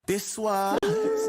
This was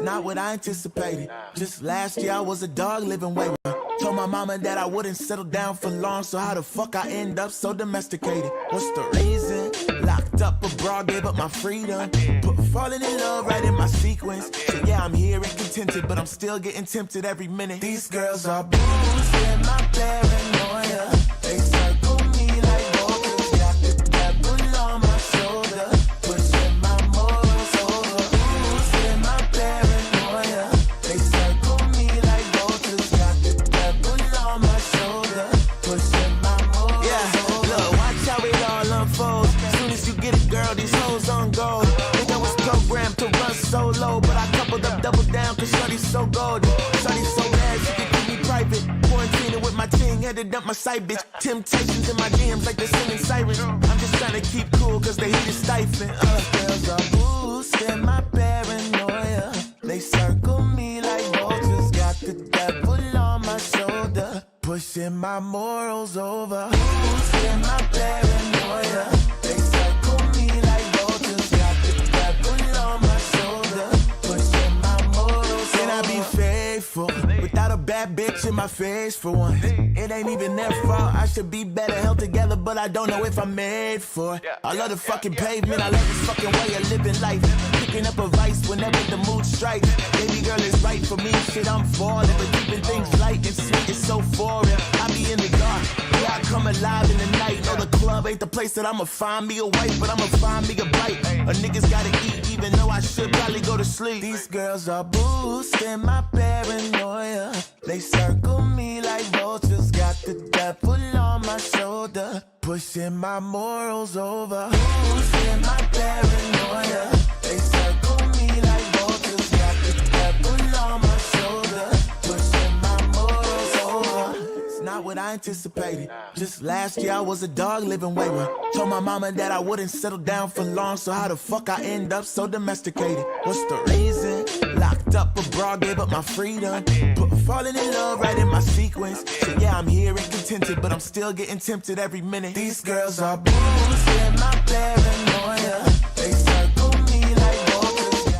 not what I anticipated. Just last year I was a dog living wayward. Told my mama that I wouldn't settle down for long, so how the fuck I end up so domesticated? What's the reason? Locked up abroad, gave up my freedom. Put falling in love right in my sequence. So yeah, I'm here and contented, but I'm still getting tempted every minute. These girls are boosting my paranoia. They circle me like vultures, got the devil on my shoulder, pushing my morals over. Boosting my paranoia. They circle me like vultures, got the devil on my shoulder, pushing my morals over. Yeah, look, watch how it all unfolds. Soon as you get a girl, these hoes on gold. Think I was programmed to run solo, but I coupled up, double down, cause shorty's so golden. Shorty's so bad, she can keep me private. Quarantining with my team, headed up my side, bitch. Temptations in my DMs like they're singing sirens. I'm just trying to keep cool, cause the heat is stifling. Girls are boosting my paranoia. They circle me like vultures, got the devil on my shoulder, pushing my morals over. Boosting my paranoia. They circle me like vultures, got the devil on my shoulder, pushing my morals over. Can I be faithful without a bad bitch in my face for once? It ain't even their fault. I should be better held together, but I don't know if I'm made for it. I love the fucking pavement. I love this fucking way of living life. Picking up a vice whenever the mood strikes. Baby girl is right for me. Shit, I'm falling, but keeping things light and sweet is so foreign. I be in the dark. Yeah, I come alive in the night. No, the club ain't the place that I'ma find me a wife, but I'ma find me a bite. A nigga's gotta eat, even though I should probably go to sleep. These girls are boosting my paranoia. They circle me like vultures, got the devil on my shoulder, pushing my morals over. Boosting my paranoia. They circle me like vultures, got the devil on my shoulder, pushing my morals over. It's not what I anticipated. Just last year I was a dog living wayward. Told my mama that I wouldn't settle down for long, so how the fuck I end up so domesticated? What's the reason? Locked up abroad, gave up my freedom. Put falling in love right in my sequence. So yeah, I'm here and contented, but I'm still getting tempted every minute. These girls are boosting my paranoia. They circle me like vultures.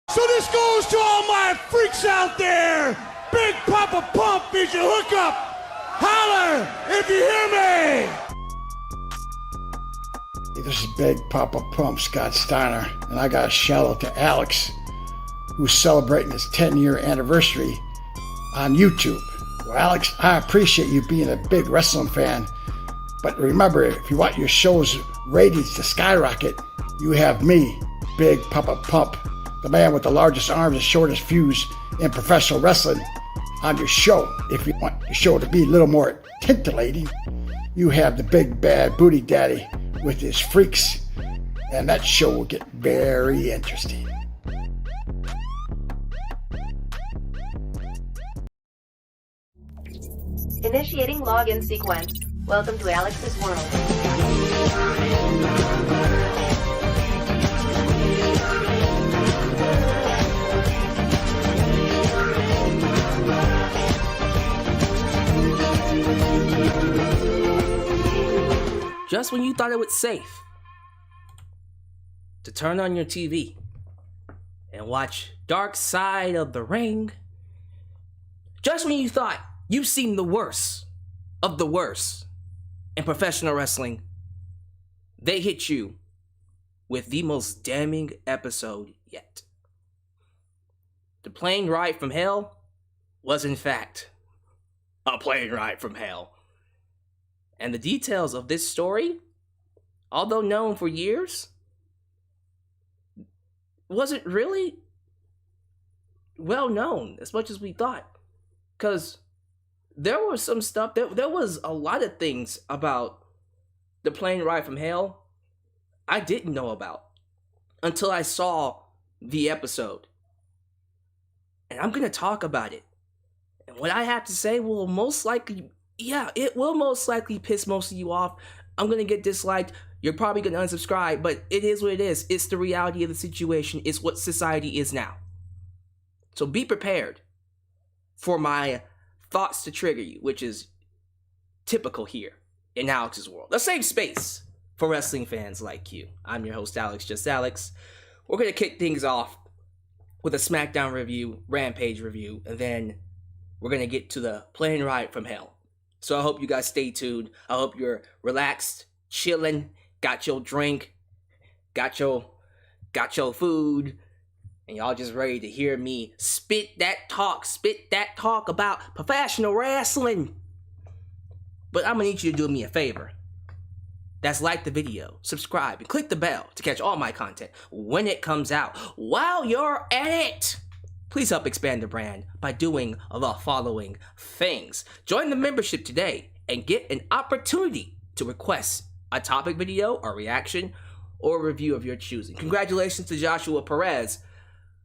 So this goes to all my freaks out there. Big Papa Pump is your hookup. Holler if you hear me. This is Big Papa Pump, Scott Steiner, and I got a shout out to Alyx, who's celebrating his 10-year anniversary on YouTube. Well, Alyx, I appreciate you being a big wrestling fan, but remember, if you want your show's ratings to skyrocket, you have me, Big Papa Pump, the man with the largest arms and shortest fuse in professional wrestling, on your show. If you want your show to be a little more titillating, you have the big bad booty daddy with his freaks, and that show will get very interesting. Initiating login sequence. Welcome to Alyx's world. Just when you thought it was safe to turn on your TV and watch Dark Side of the Ring, just when you thought you've seen the worst of the worst in professional wrestling, they hit you with the most damning episode yet. The plane ride from hell was in fact a plane ride from hell. And the details of this story, although known for years, wasn't really well known as much as we thought. Because there was some stuff, there was a lot of things about the plane ride from hell I didn't know about until I saw the episode. And I'm going to talk about it. And what I have to say will most likely... yeah, it will most likely piss most of you off. I'm going to get disliked. You're probably going to unsubscribe, but it is what it is. It's the reality of the situation. It's what society is now. So be prepared for my thoughts to trigger you, which is typical here in Alyx's world. A safe space for wrestling fans like you. I'm your host, Alex, Just Alyx. We're going to kick things off with a Smackdown review, Rampage review, and then we're going to get to the plane ride from hell. So I hope you guys stay tuned. I hope you're relaxed, chilling, got your drink, got your food, and y'all just ready to hear me spit that talk about professional wrestling. But I'm going to need you to do me a favor. That's like the video, subscribe, and click the bell to catch all my content when it comes out. While you're at it, please help expand the brand by doing the following things. Join the membership today and get an opportunity to request a topic video or reaction or review of your choosing. Congratulations to Joshua Perez,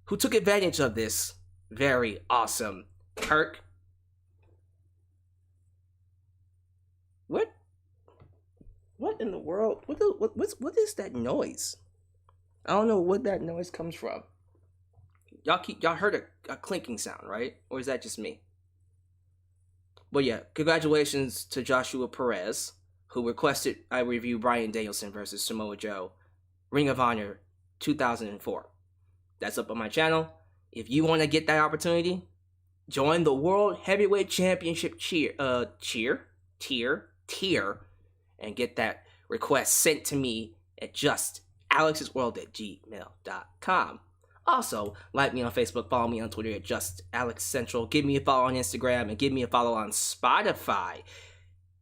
who took advantage of this very awesome perk. What in the world? What is that noise? I don't know what that noise comes from. Y'all heard a clinking sound, right? Or is that just me? But yeah, congratulations to Joshua Perez, who requested I review Bryan Danielson versus Samoa Joe, Ring of Honor 2004. That's up on my channel. If you want to get that opportunity, join the World Heavyweight Championship tier, and get that request sent to me at justalyxsworld@gmail.com. Also, like me on Facebook, follow me on Twitter at JustAlyxCentral, give me a follow on Instagram, and give me a follow on Spotify.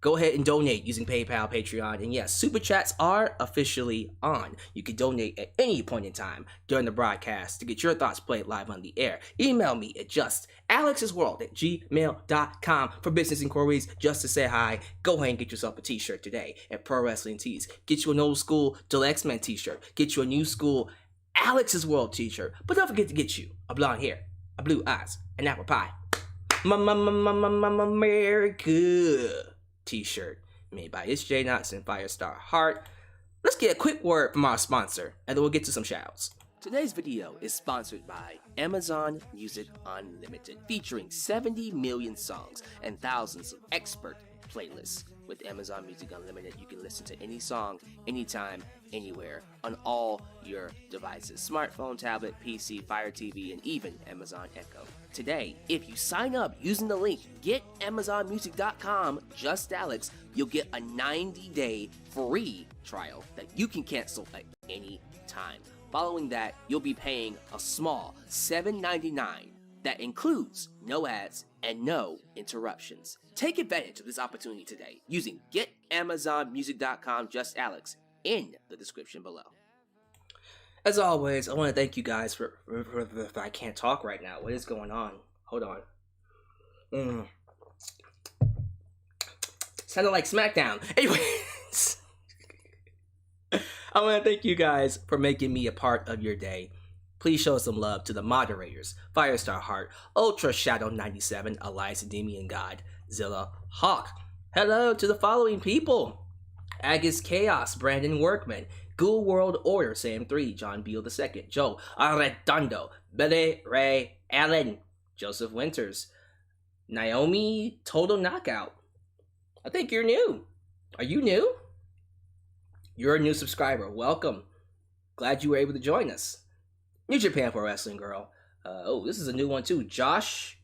Go ahead and donate using PayPal, Patreon, and yes, Super Chats are officially on. You can donate at any point in time during the broadcast to get your thoughts played live on the air. Email me at justalyxsworld@gmail.com for business inquiries, just to say hi. Go ahead and get yourself a t-shirt today at Pro Wrestling Tees. Get you an old school Dalyxman t-shirt. Get you a new school Alex's World t-shirt. But don't forget to get you a blonde hair, a blue eyes, an apple pie. America t-shirt made by It's J Knox and Firestar Heart. Let's get a quick word from our sponsor, and then we'll get to some shouts. Today's video is sponsored by Amazon Music Unlimited, featuring 70 million songs and thousands of expert playlists. With Amazon Music Unlimited, you can listen to any song, anytime, anywhere, on all your devices. Smartphone, tablet, PC, Fire TV, and even Amazon Echo. Today, if you sign up using the link getamazonmusic.com, Just Alyx, you'll get a 90-day free trial that you can cancel at any time. Following that, you'll be paying a small $7.99 that includes no ads and no interruptions. Take advantage of this opportunity today using getamazonmusic.com, Just Alyx, in the description below. As always, I want to thank you guys for I can't talk right now. What is going on? Hold on. Sounded like Smackdown. Anyways, I want to thank you guys for making me a part of your day. Please show some love to the moderators: Firestar Heart, Ultra Shadow 97, Elias Endymion God, Zilla Hawk. Hello to the following people: Agus Chaos, Brandon Workman, Ghoul World Order, Sam 3, John Beal II, Joe Arredondo, Billy Ray Allen, Joseph Winters, Naomi Total Knockout. I think you're new. Are you new? You're a new subscriber. Welcome. Glad you were able to join us. New Japan Pro Wrestling Girl. This is a new one too. Josh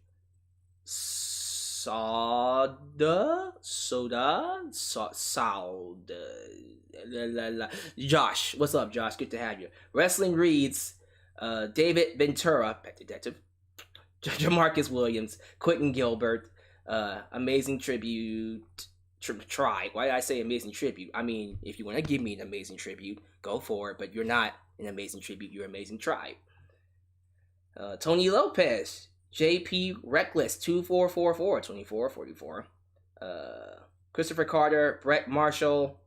Josh, what's up, Josh? Good to have you. Wrestling Reads, David Ventura, Pet Detective, Jamarcus Williams, Quentin Gilbert, Amazing Tribute, Try. Why did I say Amazing Tribute? I mean, if you want to give me an amazing tribute, go for it, but you're not an amazing tribute, you're Amazing Tribe. Tony Lopez, JP Reckless, 2444, 2444. Christopher Carter, Brett Marshall,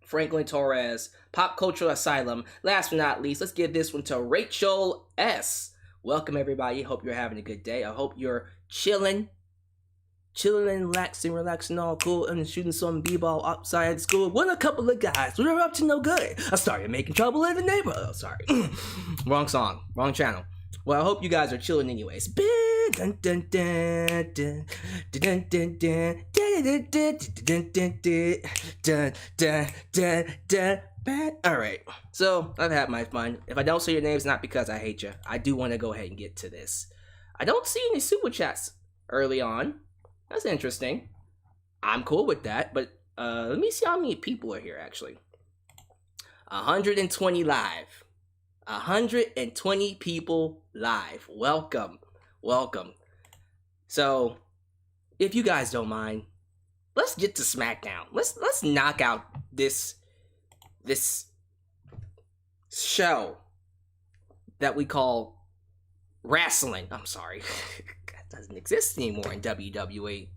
Franklin Torres, Pop Cultural Asylum. Last but not least, let's give this one to Rachel S. Welcome, everybody. Hope you're having a good day. I hope you're chilling and relaxing, all cool, and shooting some b-ball outside school with a couple of guys who are up to no good. I started making trouble in the neighborhood. Oh, sorry. Wrong song, wrong channel. Well, I hope you guys are chilling anyways. Alright, so I've had my fun. If I don't say your name, it's not because I hate you. I do want to go ahead and get to this. I don't see any super chats early on. That's interesting. I'm cool with that, but let me see how many people are here actually. 120 live. 120 people live. Welcome. So, if you guys don't mind, let's get to SmackDown. Let's knock out this show that we call wrestling. I'm sorry. That doesn't exist anymore in WWE.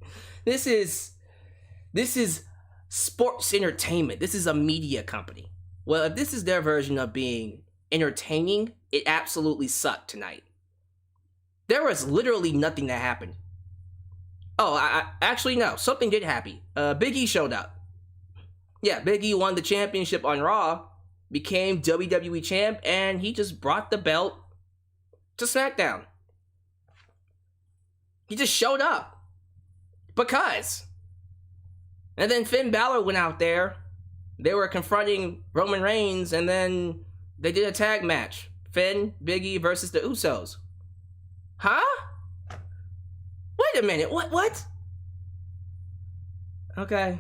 This is sports entertainment. This is a media company. Well, if this is their version of being entertaining, it absolutely sucked tonight. There was literally nothing that happened. Oh, I actually no, something did happen. Big E showed up. Yeah, Big E won the championship on Raw, became WWE champ, and he just brought the belt to SmackDown. He just showed up. Because. And then Finn Balor went out there. They were confronting Roman Reigns, and then they did a tag match. Finn, Big E versus the Usos. Huh? Wait a minute, what? Okay.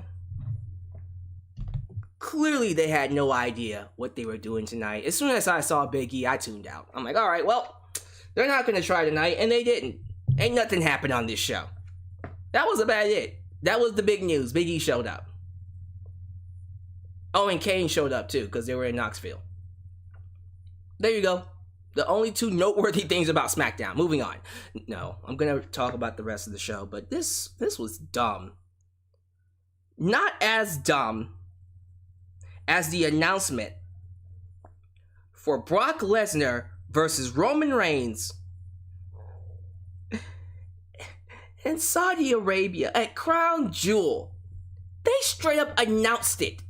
Clearly they had no idea what they were doing tonight. As soon as I saw Big E, I tuned out. I'm like, alright, well, they're not gonna try tonight, and they didn't. Ain't nothing happened on this show. That was about it. That was the big news. Big E showed up. Oh, and Kane showed up too, because they were in Knoxville. There you go. The only two noteworthy things about SmackDown. Moving on. No, I'm going to talk about the rest of the show, but this was dumb. Not as dumb as the announcement for Brock Lesnar versus Roman Reigns in Saudi Arabia at Crown Jewel. They straight up announced it.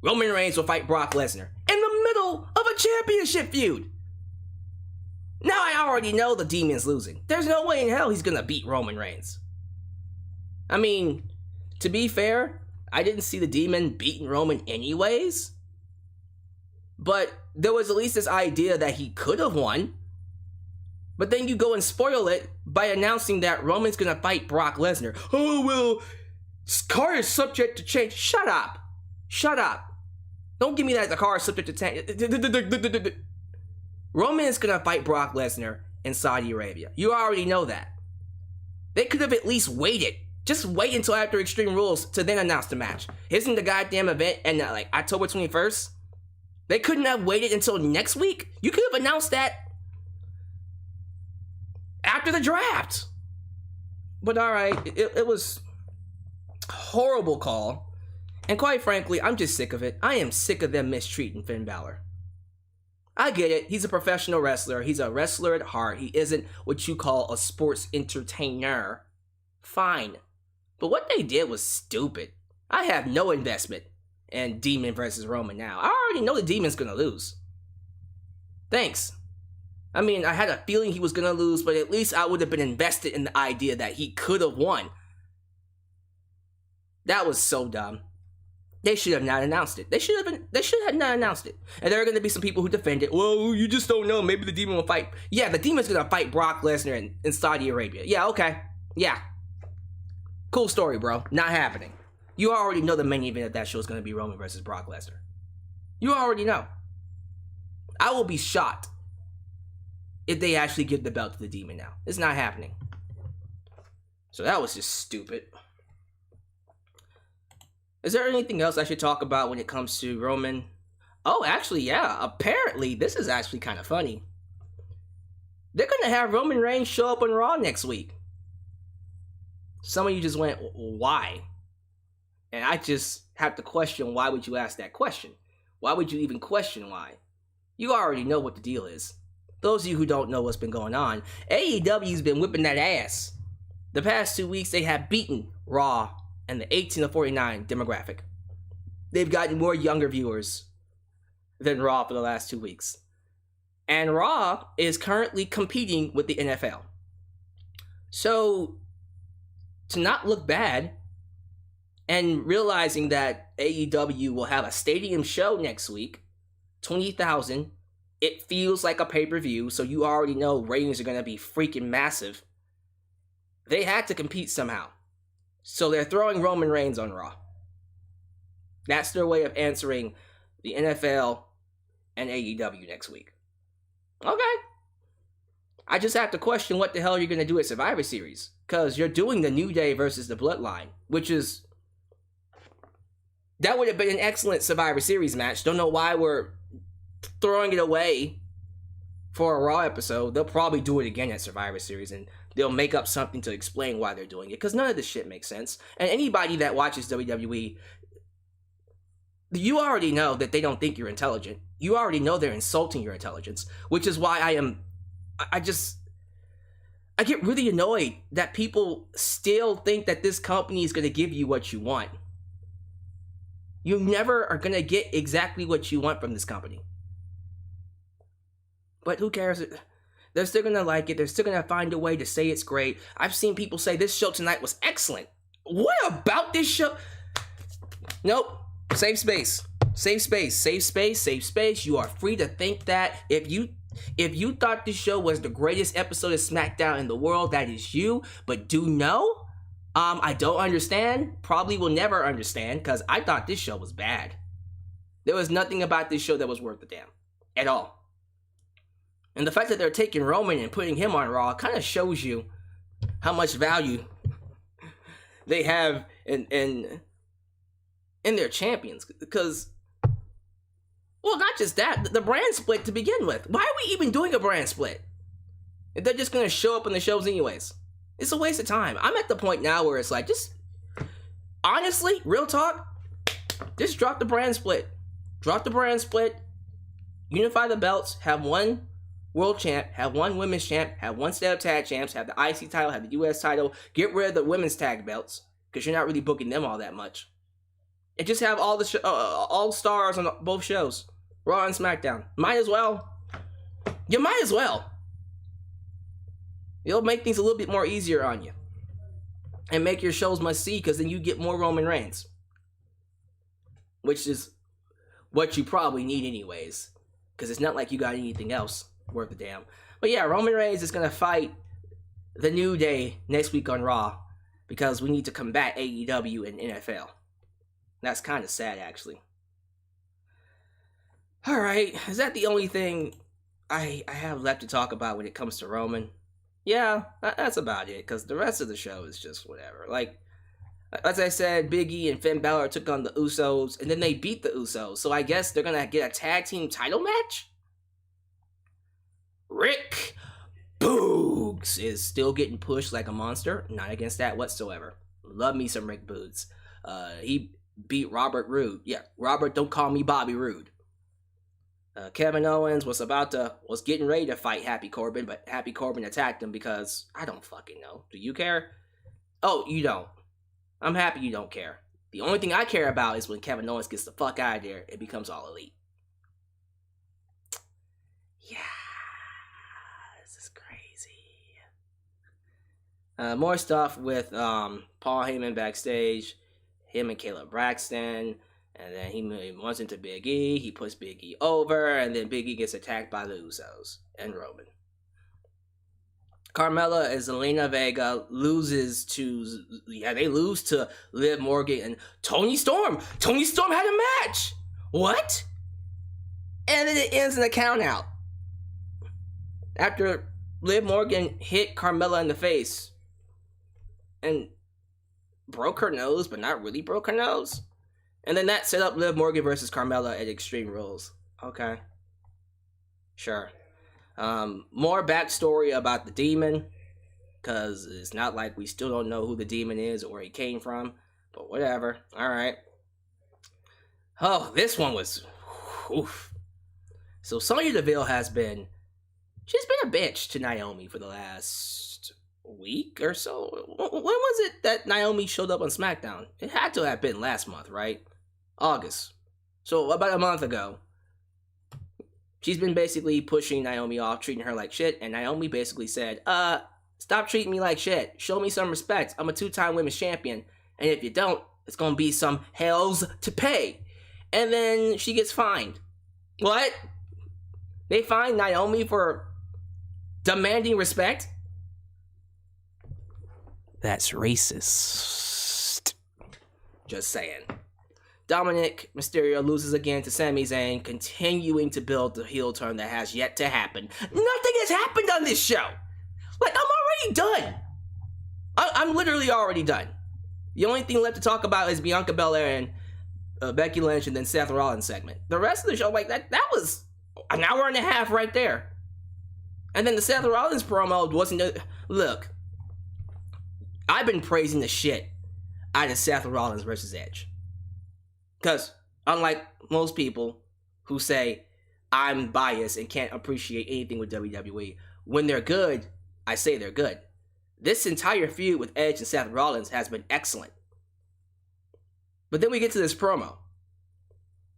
Roman Reigns will fight Brock Lesnar in the middle of a championship feud. Now I already know the Demon's losing. There's no way in hell he's gonna beat Roman Reigns. I mean, to be fair, I didn't see the Demon beating Roman anyways. But there was at least this idea that he could have won. But then you go and spoil it by announcing that Roman's gonna fight Brock Lesnar. Oh, well, car is subject to change. Shut up. Shut up. Don't give me that the car is subject to change. Roman is gonna fight Brock Lesnar in Saudi Arabia. You already know that. They could have at least waited. Just wait until after Extreme Rules to then announce the match. Isn't the goddamn event in like October 21st? They couldn't have waited until next week? You could have announced that after the draft. But alright, it was a horrible call. And quite frankly, I'm just sick of it. I am sick of them mistreating Finn Balor. I get it. He's a professional wrestler. He's a wrestler at heart. He isn't what you call a sports entertainer. Fine. But what they did was stupid. I have no investment in Demon versus Roman now. I already know the Demon's gonna lose. Thanks. I mean, I had a feeling he was gonna lose, but at least I would have been invested in the idea that he could have won. That was so dumb. They should have not announced it. They should have not announced it. And there are going to be some people who defend it. Well, you just don't know. Maybe the Demon will fight. Yeah, the Demon's going to fight Brock Lesnar in Saudi Arabia. Yeah, okay. Yeah. Cool story, bro. Not happening. You already know the main event of that show is going to be Roman versus Brock Lesnar. You already know. I will be shocked if they actually give the belt to the Demon now. It's not happening. So that was just stupid. Is there anything else I should talk about when it comes to Roman? Oh, actually, yeah. Apparently, this is actually kind of funny. They're going to have Roman Reigns show up on Raw next week. Some of you just went, why? And I just have to question, why would you ask that question? Why would you even question why? You already know what the deal is. Those of you who don't know what's been going on, AEW's been whipping that ass. The past 2 weeks, they have beaten Raw and the 18 to 49 demographic. They've gotten more younger viewers than Raw for the last 2 weeks. And Raw is currently competing with the NFL. So, to not look bad, and realizing that AEW will have a stadium show next week, 20,000, it feels like a pay-per-view, so you already know ratings are going to be freaking massive. They had to compete somehow. So they're throwing Roman Reigns on Raw. That's their way of answering the NFL and AEW next week. Okay. I just have to question what the hell you're going to do at Survivor Series. Because you're doing the New Day versus the Bloodline, which is... That would have been an excellent Survivor Series match. Don't know why we're throwing it away for a Raw episode. They'll probably do it again at Survivor Series, and they'll make up something to explain why they're doing it, because none of this shit makes sense. And anybody that watches WWE, you already know that they don't think you're intelligent. You already know they're insulting your intelligence, which is why I get really annoyed that people still think that this company is going to give you what you want. You never are going to get exactly what you want from this company. But who cares? They're still going to like it. They're still going to find a way to say it's great. I've seen people say this show tonight was excellent. What about this show? Nope. Safe space. Safe space. Safe space. Safe space. You are free to think that. If you thought this show was the greatest episode of SmackDown in the world, that is you. But do know, I don't understand. Probably will never understand, because I thought this show was bad. There was nothing about this show that was worth a damn. At all. And the fact that they're taking Roman and putting him on Raw kind of shows you how much value they have in their champions. Because, well, not just that, the brand split to begin with. Why are we even doing a brand split if they're just going to show up on the shows anyways? It's a waste of time. I'm at the point now where it's like, just, honestly, real talk, just drop the brand split. Drop the brand split, unify the belts, have one world champ, have one women's champ, have one set of tag champs, have the IC title, have the US title, get rid of the women's tag belts, because you're not really booking them all that much. And just have all the all stars on both shows, Raw and SmackDown. Might as well. You might as well. It'll make things a little bit more easier on you. And make your shows must see, because then you get more Roman Reigns. Which is what you probably need anyways. Because it's not like you got anything else worth a damn. But yeah, Roman Reigns is going to fight the New Day next week on Raw. Because we need to combat AEW and NFL. That's kind of sad, actually. Alright, is that the only thing I have left to talk about when it comes to Roman? Yeah, that's about it, because the rest of the show is just whatever. Like, as I said, Big E and Finn Balor took on the Usos, and then they beat the Usos, so I guess they're gonna get a tag team title match? Rick Boogs is still getting pushed like a monster. Not against that whatsoever. Love me some Rick Boogs. He beat Robert Roode. Yeah, Robert, don't call me Bobby Roode. Kevin Owens was getting ready to fight Happy Corbin, but Happy Corbin attacked him because I don't fucking know. Do you care? Oh, you don't. I'm happy you don't care. The only thing I care about is when Kevin Owens gets the fuck out of there and becomes All Elite. Yeah, this is crazy. More stuff with Paul Heyman backstage, him and Caleb Braxton. And then he runs into Big E, he puts Big E over, and then Big E gets attacked by the Usos and Roman. Carmella and Zelina Vega lose to Liv Morgan and Toni Storm. Toni Storm had a match! What? And then it ends in a count out. After Liv Morgan hit Carmella in the face and broke her nose, but not really broke her nose. And then that set up Liv Morgan versus Carmella at Extreme Rules. Okay. Sure. More backstory about the demon. Because it's not like we still don't know who the demon is or where he came from. But whatever. Alright. Oh, this one was... Oof. So Sonya Deville she's been a bitch to Naomi for the last week or so. When was it that Naomi showed up on SmackDown? It had to have been last month, right? August. So about a month ago. She's been basically pushing Naomi off, treating her like shit, and Naomi basically said, Stop treating me like shit. Show me some respect. I'm a 2-time women's champion. And if you don't, it's gonna be some hells to pay. And then she gets fined. What? They fined Naomi for demanding respect? That's racist. Just saying. Dominic Mysterio loses again to Sami Zayn, continuing to build the heel turn that has yet to happen. Nothing has happened on this show. Like, I'm already done. I'm literally already done. The only thing left to talk about is Bianca Belair and Becky Lynch and then Seth Rollins segment. The rest of the show, like, that was an hour and a half right there. And then the Seth Rollins promo wasn't... Look, I've been praising the shit out of Seth Rollins versus Edge. Because, unlike most people who say, I'm biased and can't appreciate anything with WWE, when they're good, I say they're good. This entire feud with Edge and Seth Rollins has been excellent. But then we get to this promo.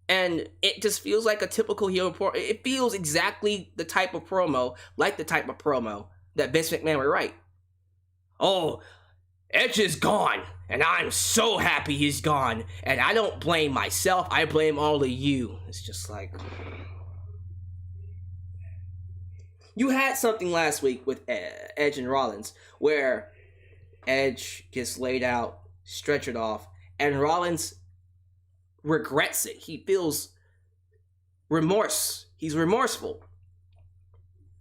And it just feels like a typical heel promo. It feels exactly the type of promo, like the type of promo that Vince McMahon would write. Oh, Edge is gone, and I'm so happy he's gone, and I don't blame myself, I blame all of you. It's just like... You had something last week with Edge and Rollins, where Edge gets laid out, stretchered off, and Rollins regrets it. He feels remorse. He's remorseful.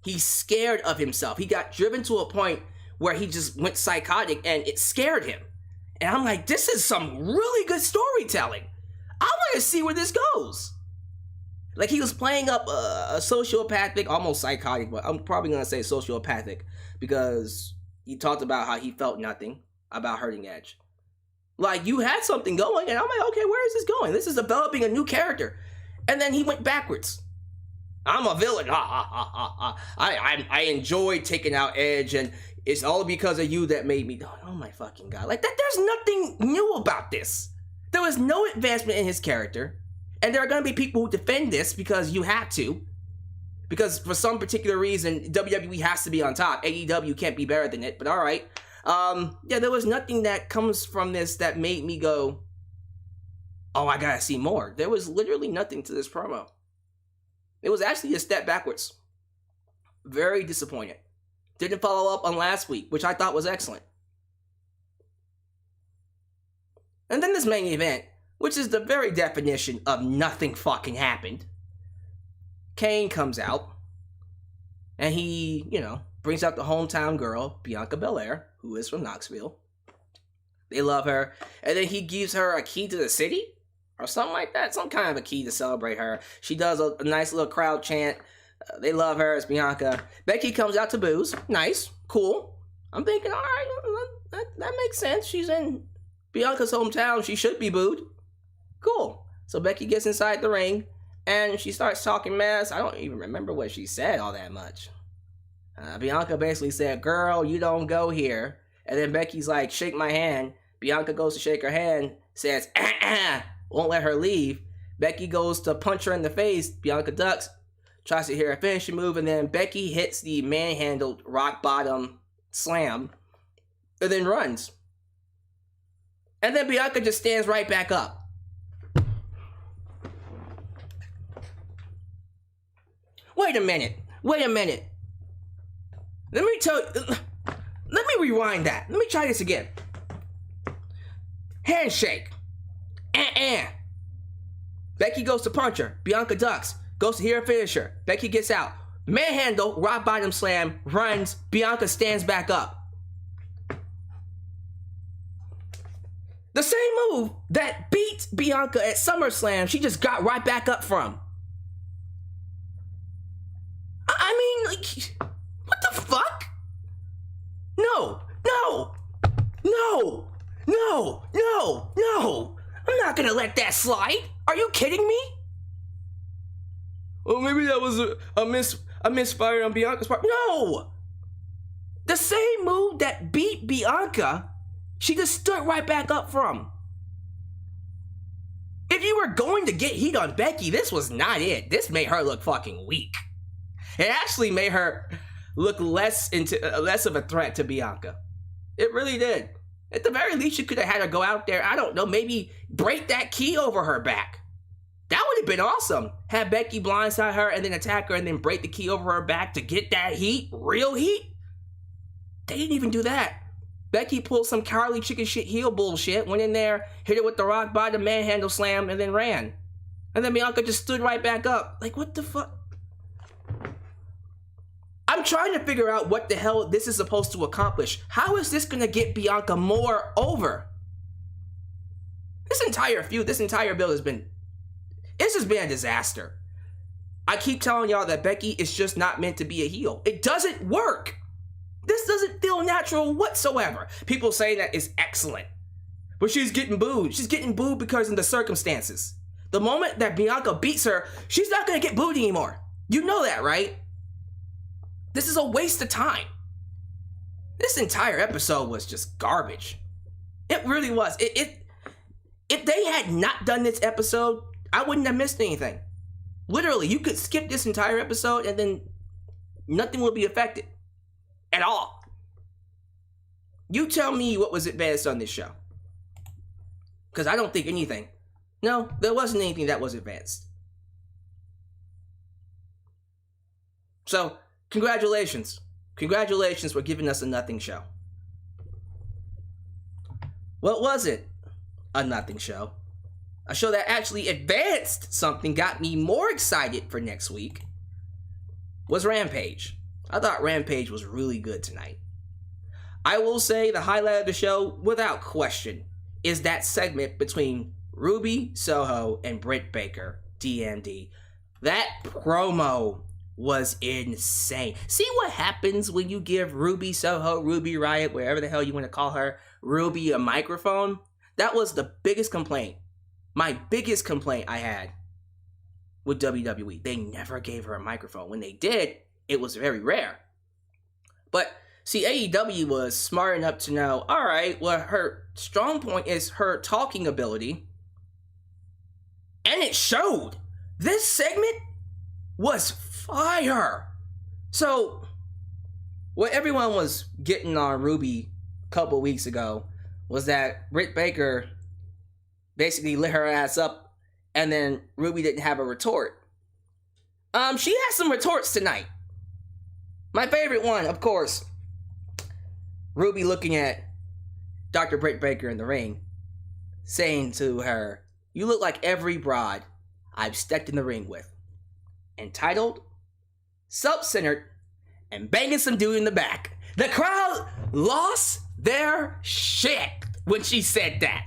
He's scared of himself. He got driven to a point where he just went psychotic and it scared him. And I'm like, this is some really good storytelling. I want to see where this goes. Like, he was playing up a sociopathic, almost psychotic, but I'm probably going to say sociopathic because he talked about how he felt nothing about hurting Edge. Like, you had something going, and I'm like, okay, where is this going? This is developing a new character. And then he went backwards. I'm a villain. I enjoyed taking out Edge, and it's all because of you that made me. Oh my fucking God. Like, that, there's nothing new about this. There was no advancement in his character. And there are going to be people who defend this because you have to. Because for some particular reason, WWE has to be on top. AEW can't be better than it, but alright. Yeah, there was nothing that comes from this that made me go, oh, I gotta see more. There was literally nothing to this promo. It was actually a step backwards. Very disappointed. Didn't follow up on last week, which I thought was excellent. And then this main event, which is the very definition of nothing fucking happened. Kane comes out, and he, brings out the hometown girl, Bianca Belair, who is from Knoxville. They love her, and then he gives her a key to the city, or something like that, some kind of a key to celebrate her. She does a nice little crowd chant. They love her as Bianca. Becky comes out to booze. Nice, cool. I'm thinking, all right, that makes sense. She's in Bianca's hometown. She should be booed. Cool. So Becky gets inside the ring, and she starts talking mess. I don't even remember what she said all that much. Bianca basically said, girl, you don't go here. And then Becky's like, shake my hand. Bianca goes to shake her hand, says, won't let her leave. Becky goes to punch her in the face. Bianca ducks, tries to hit her finishing move, and then Becky hits the manhandled rock bottom slam, and then runs. And then Bianca just stands right back up. Wait a minute. Let me rewind that. Let me try this again. Handshake. Becky goes to punch her. Bianca ducks. Goes to hear her finish her. Becky gets out. Manhandle, rock bottom slam, runs. Bianca stands back up. The same move that beat Bianca at SummerSlam, she just got right back up from. I mean, like, what the fuck? No. I'm not gonna let that slide. Are you kidding me? Well, maybe that was a misfire on Bianca's part. No! The same move that beat Bianca, she just stood right back up from. If you were going to get heat on Becky, this was not it. This made her look fucking weak. It actually made her look less of a threat to Bianca. It really did. At the very least, you could have had her go out there, I don't know, maybe break that key over her back. That would have been awesome. Have Becky blindside her and then attack her and then break the key over her back to get that heat, real heat. They didn't even do that. Becky pulled some cowardly chicken shit heel bullshit, went in there, hit her with the rock bottom manhandle slam, and then ran. And then Bianca just stood right back up. Like, what the fuck? I'm trying to figure out what the hell this is supposed to accomplish. How is this gonna get Bianca more over? This entire feud, this entire build it's just been a disaster. I keep telling y'all that Becky is just not meant to be a heel. It doesn't work. This doesn't feel natural whatsoever. People say that it's excellent. But she's getting booed. She's getting booed because of the circumstances. The moment that Bianca beats her, she's not gonna get booed anymore. You know that, right? This is a waste of time. This entire episode was just garbage. It really was. If they had not done this episode, I wouldn't have missed anything. Literally, you could skip this entire episode and then nothing will be affected. At all. You tell me what was advanced on this show. Because I don't think anything. No, there wasn't anything that was advanced. So, congratulations. Congratulations for giving us a nothing show. What was it? A nothing show. A show that actually advanced something, got me more excited for next week, was Rampage. I thought Rampage was really good tonight. I will say the highlight of the show, without question, is that segment between Ruby Soho and Britt Baker, DMD. That promo was insane. See what happens when you give Ruby Soho, Ruby Riot, wherever the hell you want to call her, Ruby, a microphone? That was the biggest complaint. My biggest complaint I had with WWE. They never gave her a microphone. When they did, it was very rare. But see, AEW was smart enough to know, all right, well, her strong point is her talking ability. And it showed. This segment was fire. So, what everyone was getting on Ruby a couple weeks ago was that Britt Baker basically lit her ass up and then Ruby didn't have a retort. She has some retorts tonight. My favorite one, of course, Ruby looking at Dr. Britt Baker in the ring, saying to her, "You look like every broad I've stepped in the ring with. Entitled, self-centered, and banging some dude in the back." The crowd lost their shit when she said that.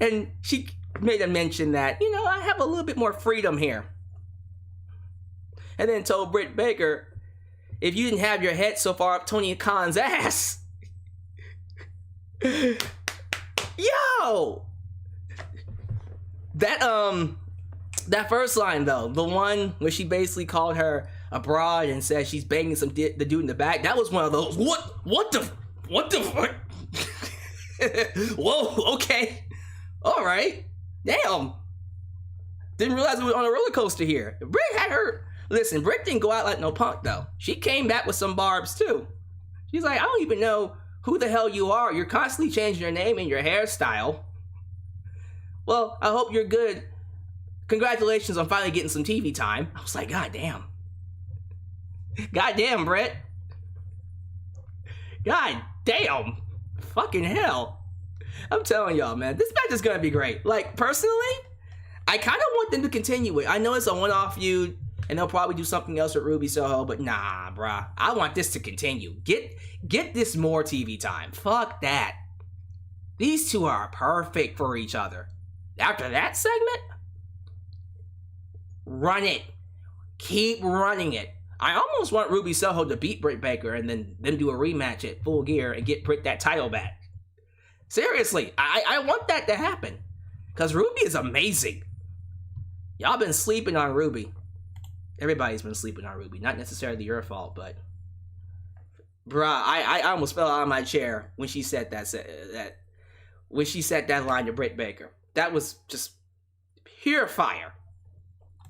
And she made a mention that, you know, I have a little bit more freedom here. And then told Britt Baker, if you didn't have your head so far up Tony Khan's ass. Yo! That first line though, the one where she basically called her a broad and said she's banging the dude in the back, that was one of those, what the fuck? Whoa, okay. Alright. Damn. Didn't realize we were on a roller coaster here. Britt had her. Listen, Britt didn't go out like no punk though. She came back with some barbs too. She's like, I don't even know who the hell you are. You're constantly changing your name and your hairstyle. Well, I hope you're good. Congratulations on finally getting some TV time. I was like, God damn. God damn, Britt. God damn. Fucking hell. I'm telling y'all, man, this match is gonna be great. Like, personally, I kind of want them to continue it. I know it's a one-off feud, and they'll probably do something else with Ruby Soho, but nah, bruh. I want this to continue. Get this more TV time. Fuck that. These two are perfect for each other. After that segment, run it. Keep running it. I almost want Ruby Soho to beat Britt Baker and then them do a rematch at Full Gear and get Britt that title back. Seriously, I want that to happen. Because Ruby is amazing. Y'all been sleeping on Ruby. Everybody's been sleeping on Ruby. Not necessarily your fault, but... Bruh, I almost fell out of my chair when she said when she said that line to Britt Baker. That was just pure fire.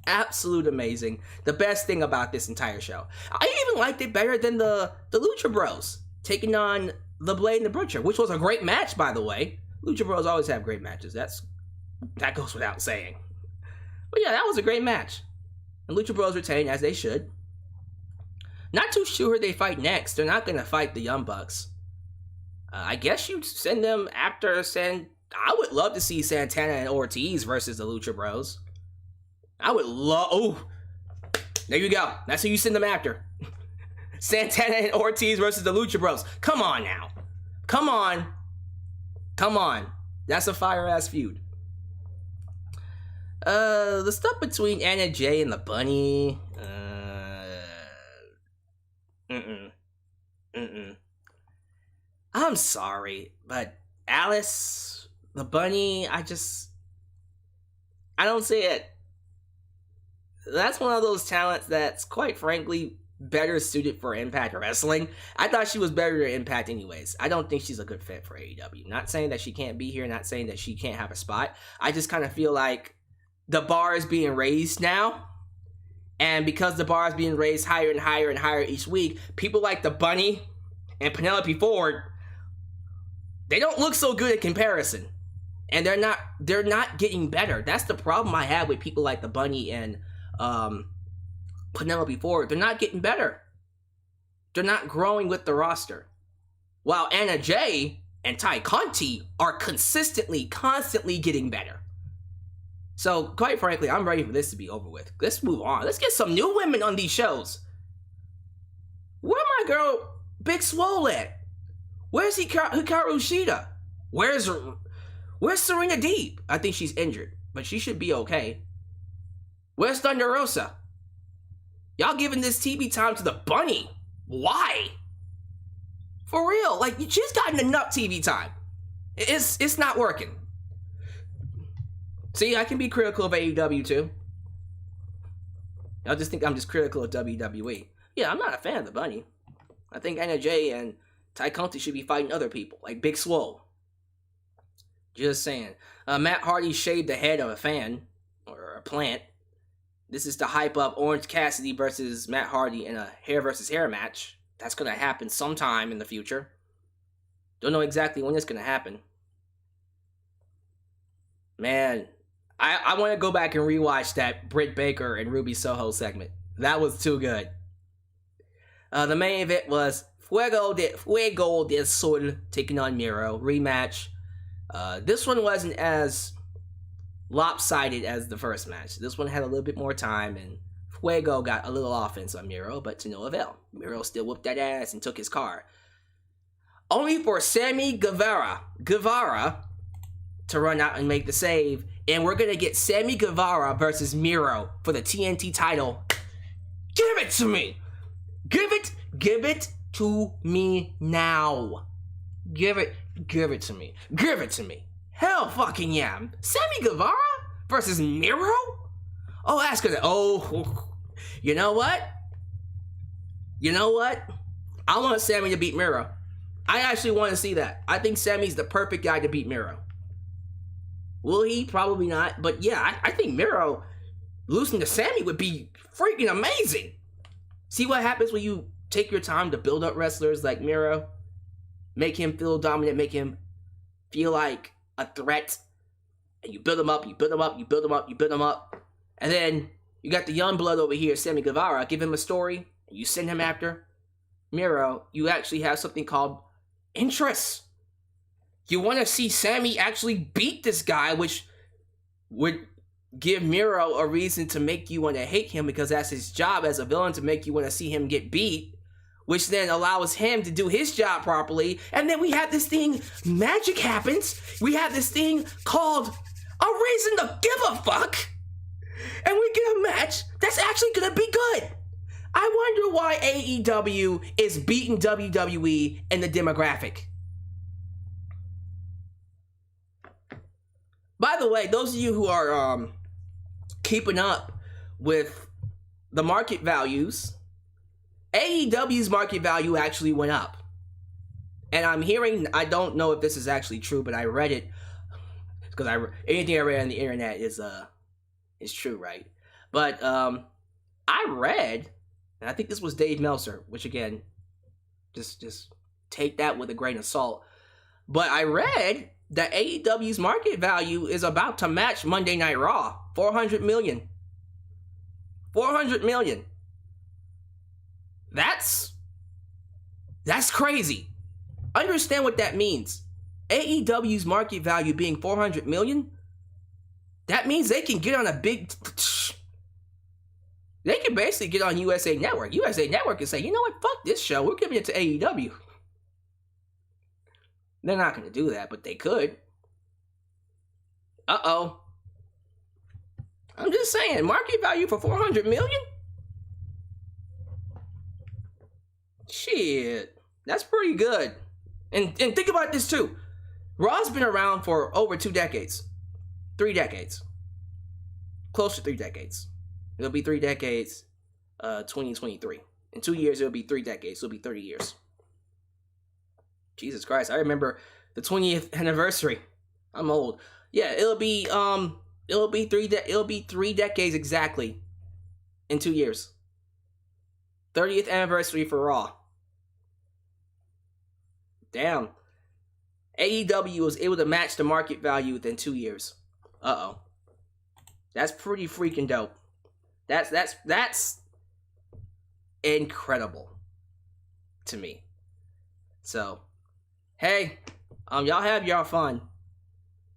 Absolute amazing. The best thing about this entire show. I even liked it better than the Lucha Bros taking on the Blade and the Butcher, which was a great match, by the way. Lucha Bros always have great matches. That goes without saying. But yeah, that was a great match. And Lucha Bros retained, as they should. Not too sure who they fight next. They're not going to fight the Young Bucks. I guess you'd send them after I would love to see Santana and Ortiz versus the Lucha Bros. I would love... Oh, there you go. That's who you send them after. Santana and Ortiz versus the Lucha Bros. Come on now. Come on. That's a fire-ass feud. The stuff between Anna Jay and the Bunny... I'm sorry, but Alice, the Bunny, I don't see it. That's one of those talents that's, quite frankly, better suited for Impact Wrestling. I thought she was better at Impact anyways. I don't think she's a good fit for AEW. Not saying that she can't be here, not saying that she can't have a spot. I just kind of feel like the bar is being raised now. And because the bar is being raised higher and higher and higher each week, people like the Bunny and Penelope Ford, they don't look so good in comparison. And they're not getting better. That's the problem I have with people like the Bunny and Penelope Ford. They're not getting better. They're not growing with the roster. While Anna Jay and Ty Conti are constantly getting better. So, quite frankly, I'm ready for this to be over with. Let's move on. Let's get some new women on these shows. Where my girl Big Swole at? Where's Hikaru Shida? Where's Serena Deeb? I think she's injured, but she should be okay. Where's Thunder Rosa? Y'all giving this TV time to the Bunny. Why? For real, like, she's gotten enough TV time. It's not working. See, I can be critical of AEW too. Y'all just think I'm just critical of WWE. Yeah, I'm not a fan of the Bunny. I think Anna Jay and Ty Conti should be fighting other people, like Big Swole. Just saying. Matt Hardy shaved the head of a fan, or a plant. This is to hype up Orange Cassidy versus Matt Hardy in a hair versus hair match. That's going to happen sometime in the future. Don't know exactly when it's going to happen. Man, I want to go back and rewatch that Britt Baker and Ruby Soho segment. That was too good. The main event was Fuego del Sol taking on Miro. Rematch. This one wasn't as lopsided as the first match. This one had a little bit more time, and Fuego got a little offense on Miro, but to no avail. Miro still whooped that ass and took his car. Only for Sammy Guevara to run out and make the save, and we're gonna get Sammy Guevara versus Miro for the TNT title. Give it to me! Give it to me now. Give it to me. Give it to me. Hell fucking yeah. Sammy Guevara versus Miro? Oh, that's gonna... Oh, you know what? I want Sammy to beat Miro. I actually want to see that. I think Sammy's the perfect guy to beat Miro. Will he? Probably not. But yeah, I think Miro losing to Sammy would be freaking amazing. See what happens when you take your time to build up wrestlers like Miro? Make him feel dominant, make him feel like a threat. And you build him up, you build him up, you build him up, you build him up. And then you got the young blood over here, Sammy Guevara. Give him a story, and you send him after Miro. You actually have something called interest. You want to see Sammy actually beat this guy, which would give Miro a reason to make you want to hate him, because that's his job as a villain, to make you want to see him get beat, which then allows him to do his job properly. And then we have this thing, magic happens. We have this thing called a reason to give a fuck. And we get a match that's actually going to be good. I wonder why AEW is beating WWE in the demographic. By the way, those of you who are keeping up with the market values, AEW's market value actually went up. And I'm hearing, I don't know if this is actually true, but I read it, because anything I read on the internet is true, right? But I read, and I think this was Dave Meltzer, which again, just take that with a grain of salt. But I read that AEW's market value is about to match Monday Night Raw. 400 million. 400 million. That's crazy. Understand what that means. AEW's market value being 400 million, that means they can get on a big... They can basically get on USA Network. USA Network can say, you know what, fuck this show, we're giving it to AEW. They're not going to do that, but they could. Uh-oh. I'm just saying, market value for 400 million? Shit, that's pretty good. And think about this too. Raw's been around for over 2 decades. 3 decades. Close to 3 decades. It'll be 3 decades, 2023. In 2 years, it'll be 3 decades. It'll be 30 years. Jesus Christ, I remember the 20th anniversary. I'm old. Yeah, it'll be 3 decades exactly in 2 years. 30th anniversary for Raw. Damn. AEW was able to match the market value within 2 years. Uh-oh. That's pretty freaking dope. That's incredible to me. So, hey, y'all have y'all fun.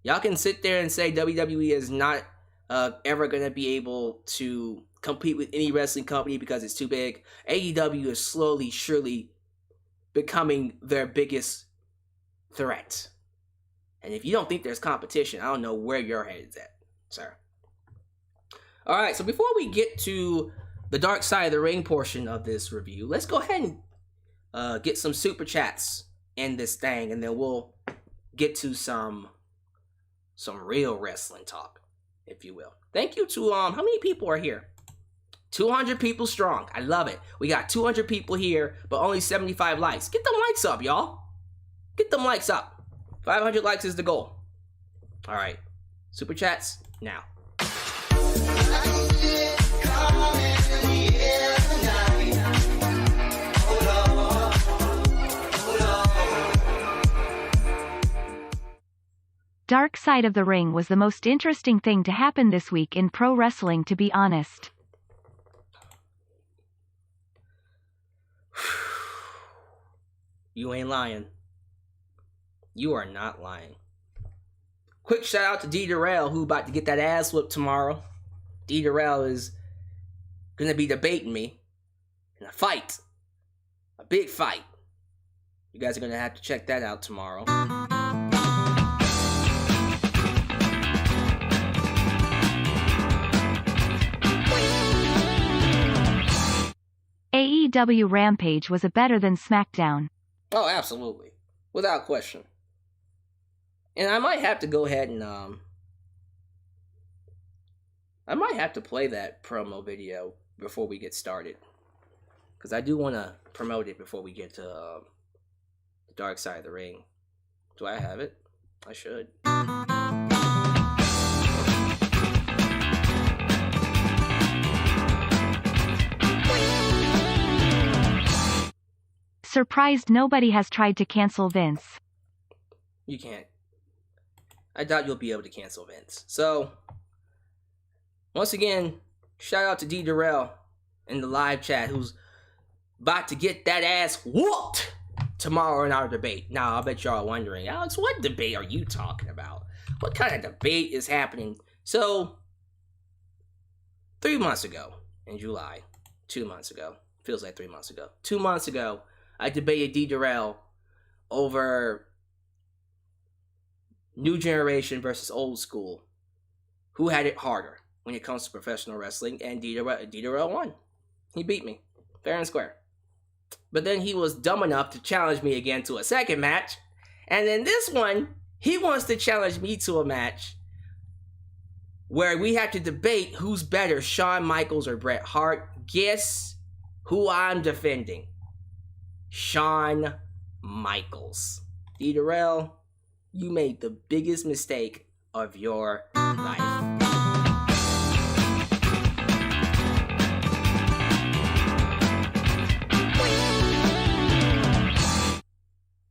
Y'all can sit there and say WWE is not ever going to be able to compete with any wrestling company because it's too big. AEW is slowly, surely becoming their biggest threat. And if you don't think there's competition, I don't know where your head is at, sir. Alright, so before we get to the dark side of the ring portion of this review, let's go ahead and get some super chats in this thing, and then we'll get to some real wrestling talk, if you will. Thank you to, how many people are here? 200 people strong. I love it. We got 200 people here, but only 75 likes. Get them likes up, y'all. Get them likes up. 500 likes is the goal. All right. Super chats now. Dark Side of the Ring was the most interesting thing to happen this week in pro wrestling, to be honest. You ain't lying. You are not lying. Quick shout out to D. Darrell, who about to get that ass whooped tomorrow. D. Darrell is gonna be debating me in a fight. A big fight. You guys are gonna have to check that out tomorrow. AEW Rampage was a better than Smackdown. Oh, absolutely. Without question. And I might have to go ahead and, I might have to play that promo video before we get started. Because I do want to promote it before we get to, the Dark Side of the Ring. Do I have it? I should. Surprised nobody has tried to cancel Vince. You can't. I doubt you'll be able to cancel Vince. So, once again, shout out to D. Darrell in the live chat who's about to get that ass whooped tomorrow in our debate. Now, I bet y'all are wondering, Alex, what debate are you talking about? What kind of debate is happening? So, 3 months ago in July, 2 months ago, feels like 3 months ago, 2 months ago, I debated D. Darrell over new generation versus old school. Who had it harder when it comes to professional wrestling? And D. Darrell won. He beat me. Fair and square. But then he was dumb enough to challenge me again to a second match. And then this one, he wants to challenge me to a match where we have to debate who's better, Shawn Michaels or Bret Hart. Guess who I'm defending? Shawn Michaels. D. Darrell, you made the biggest mistake of your life.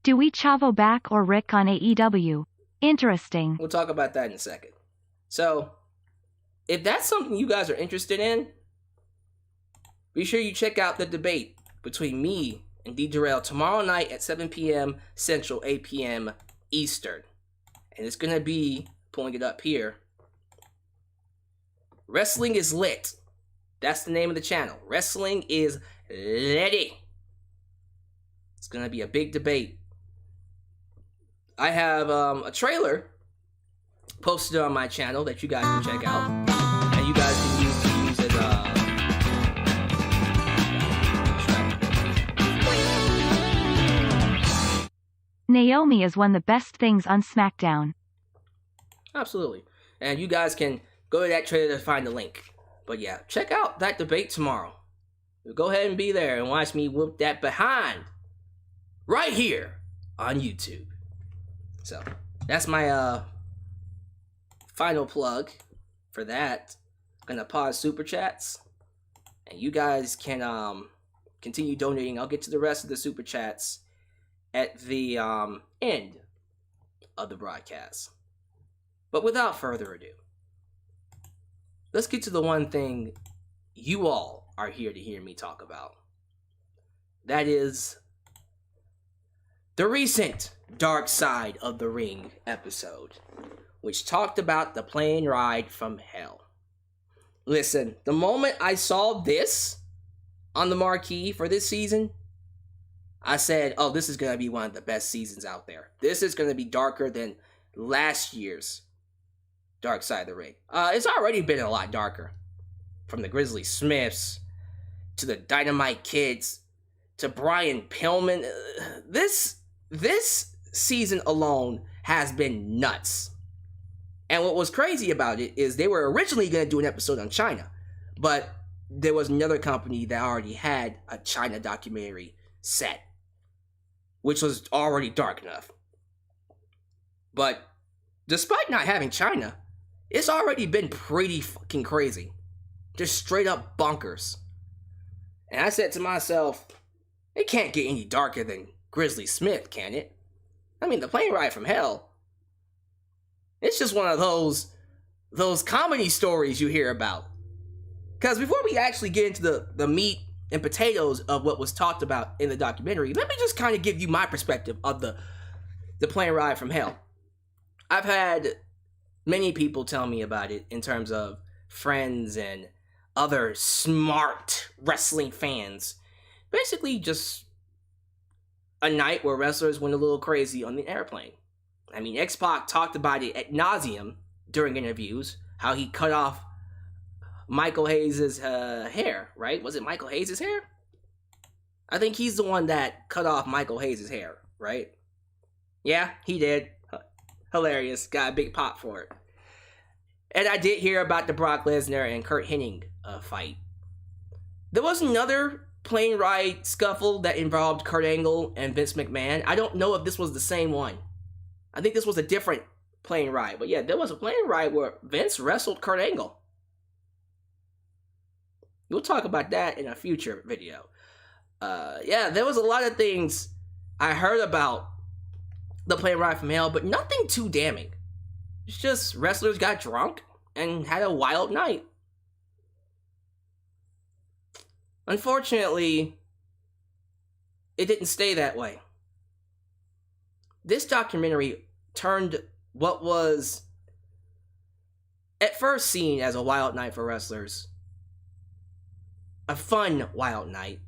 Do we Chavo back or Rick on AEW? Interesting. We'll talk about that in a second. So, if that's something you guys are interested in, be sure you check out the debate between me and D. Jarrell tomorrow night at 7 p.m. Central, 8 p.m. Eastern. And it's going to be, pulling it up here, Wrestling is Lit. That's the name of the channel. Wrestling is Litty. It's going to be a big debate. I have a trailer posted on my channel that you guys can check out. And you guys can use it Naomi is one of the best things on Smackdown. Absolutely. And you guys can go to that trailer to find the link. But yeah, check out that debate tomorrow. Go ahead and be there and watch me whoop that behind right here on YouTube. So, that's my final plug for that. I'm gonna pause super chats, and you guys can continue donating. I'll get to the rest of the super chats at the end of the broadcast. But without further ado, let's get to the one thing you all are here to hear me talk about. That is the recent Dark Side of the Ring episode, which talked about the plane ride from hell. Listen, the moment I saw this on the marquee for this season, I said, oh, this is going to be one of the best seasons out there. This is going to be darker than last year's Dark Side of the Ring. It's already been a lot darker. From the Grizzly Smiths, to the Dynamite Kids, to Brian Pillman. This season alone has been nuts. And what was crazy about it is they were originally going to do an episode on China, but there was another company that already had a China documentary set, which was already dark enough. But despite not having China, it's already been pretty fucking crazy. Just straight up bonkers. And I said to myself, it can't get any darker than Grizzly Smith, can it? I mean, the plane ride from hell, it's just one of those comedy stories you hear about. Because before we actually get into the meat and potatoes of what was talked about in the documentary, let me just kind of give you my perspective of the plane ride from hell. I've had many people tell me about it in terms of friends and other smart wrestling fans. Basically just a night where wrestlers went a little crazy on the airplane. I mean, X-Pac talked about it ad nauseum during interviews, how he cut off Michael Hayes' hair, right? Was it Michael Hayes' hair? I think he's the one that cut off Michael Hayes' hair, right? Yeah, he did. Hilarious. Got a big pop for it. And I did hear about the Brock Lesnar and Kurt Hennig fight. There was another plane ride scuffle that involved Kurt Angle and Vince McMahon. I don't know if this was the same one. I think this was a different plane ride. But yeah, there was a plane ride where Vince wrestled Kurt Angle. We'll talk about that in a future video. Yeah, there was a lot of things I heard about the plane ride from hell, but nothing too damning. It's just wrestlers got drunk and had a wild night. Unfortunately, it didn't stay that way. This documentary turned what was at first seen as a wild night for wrestlers, a fun wild night,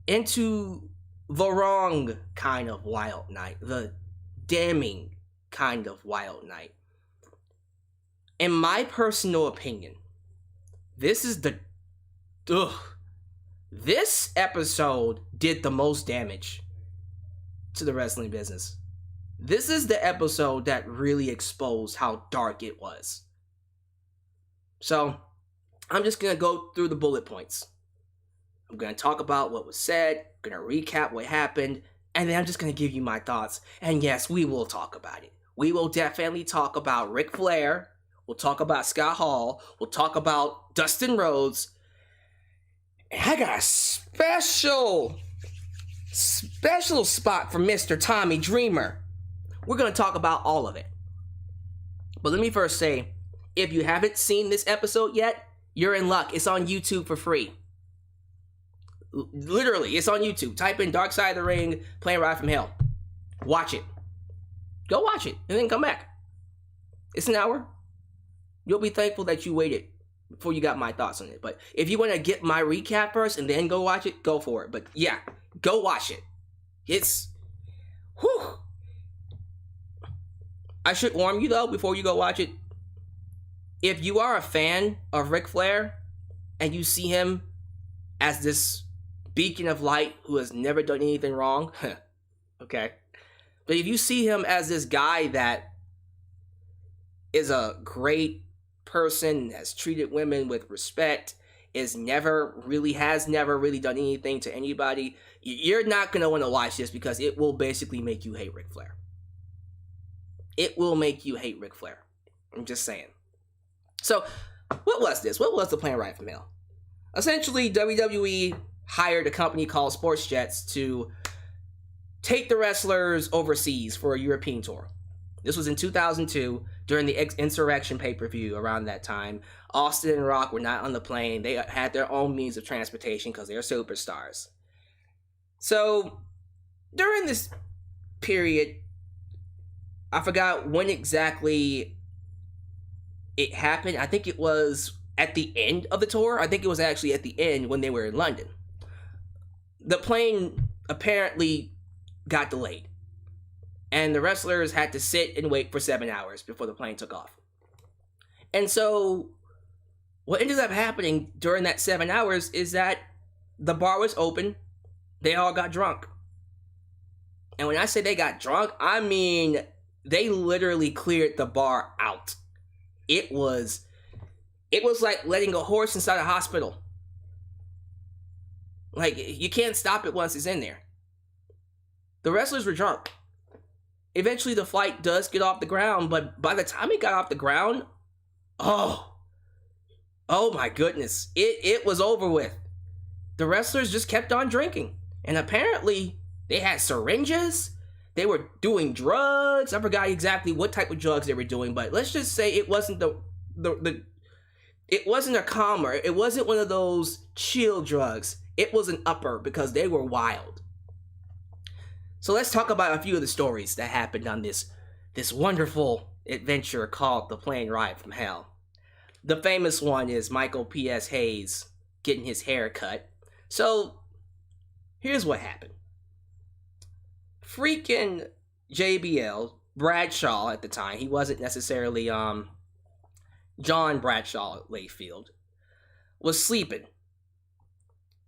into the wrong kind of wild night, the damning kind of wild night. In my personal opinion, this episode did the most damage to the wrestling business. This is the episode that really exposed how dark it was. So, I'm just going to go through the bullet points. I'm going to talk about what was said, going to recap what happened, and then I'm just going to give you my thoughts. And yes, we will talk about it. We will definitely talk about Ric Flair. We'll talk about Scott Hall. We'll talk about Dustin Rhodes. And I got a special spot for Mr. Tommy Dreamer. We're going to talk about all of it. But let me first say, if you haven't seen this episode yet, you're in luck. It's on YouTube for free. Literally, it's on YouTube. Type in Dark Side of the Ring, Playing Ride from Hell. Watch it. Go watch it, and then come back. It's an hour. You'll be thankful that you waited before you got my thoughts on it. But if you want to get my recap first and then go watch it, go for it. But yeah, go watch it. It's... whew. I should warn you, though, before you go watch it. If you are a fan of Ric Flair, and you see him as this beacon of light who has never done anything wrong, okay? But if you see him as this guy that is a great person, has treated women with respect, has never really done anything to anybody, you're not going to want to watch this because it will basically make you hate Ric Flair. It will make you hate Ric Flair. I'm just saying. So, what was this? What was the Playing Ride from Hell? Essentially, WWE hired a company called Sports Jets to take the wrestlers overseas for a European tour. This was in 2002, during the Insurrection pay-per-view around that time. Austin and Rock were not on the plane. They had their own means of transportation because they're superstars. So, during this period, I forgot when exactly it happened. I think it was at the end of the tour. I think it was actually at the end when they were in London. The plane apparently got delayed, and the wrestlers had to sit and wait for 7 hours before the plane took off. And so what ended up happening during that 7 hours is that the bar was open. They all got drunk. And when I say they got drunk, I mean they literally cleared the bar out. It was like letting a horse inside a hospital. Like, you can't stop it once it's in there. The wrestlers were drunk. Eventually, the flight does get off the ground, but by the time it got off the ground, oh my goodness, it was over with. The wrestlers just kept on drinking. And apparently, they had syringes. They were doing drugs. I forgot exactly what type of drugs they were doing, but let's just say it wasn't it wasn't a calmer. It wasn't one of those chill drugs. It was an upper because they were wild. So let's talk about a few of the stories that happened on this wonderful adventure called The Plane Ride from Hell. The famous one is Michael P.S. Hayes getting his hair cut. So here's what happened. Freaking JBL, Bradshaw at the time, he wasn't necessarily John Bradshaw Layfield, was sleeping.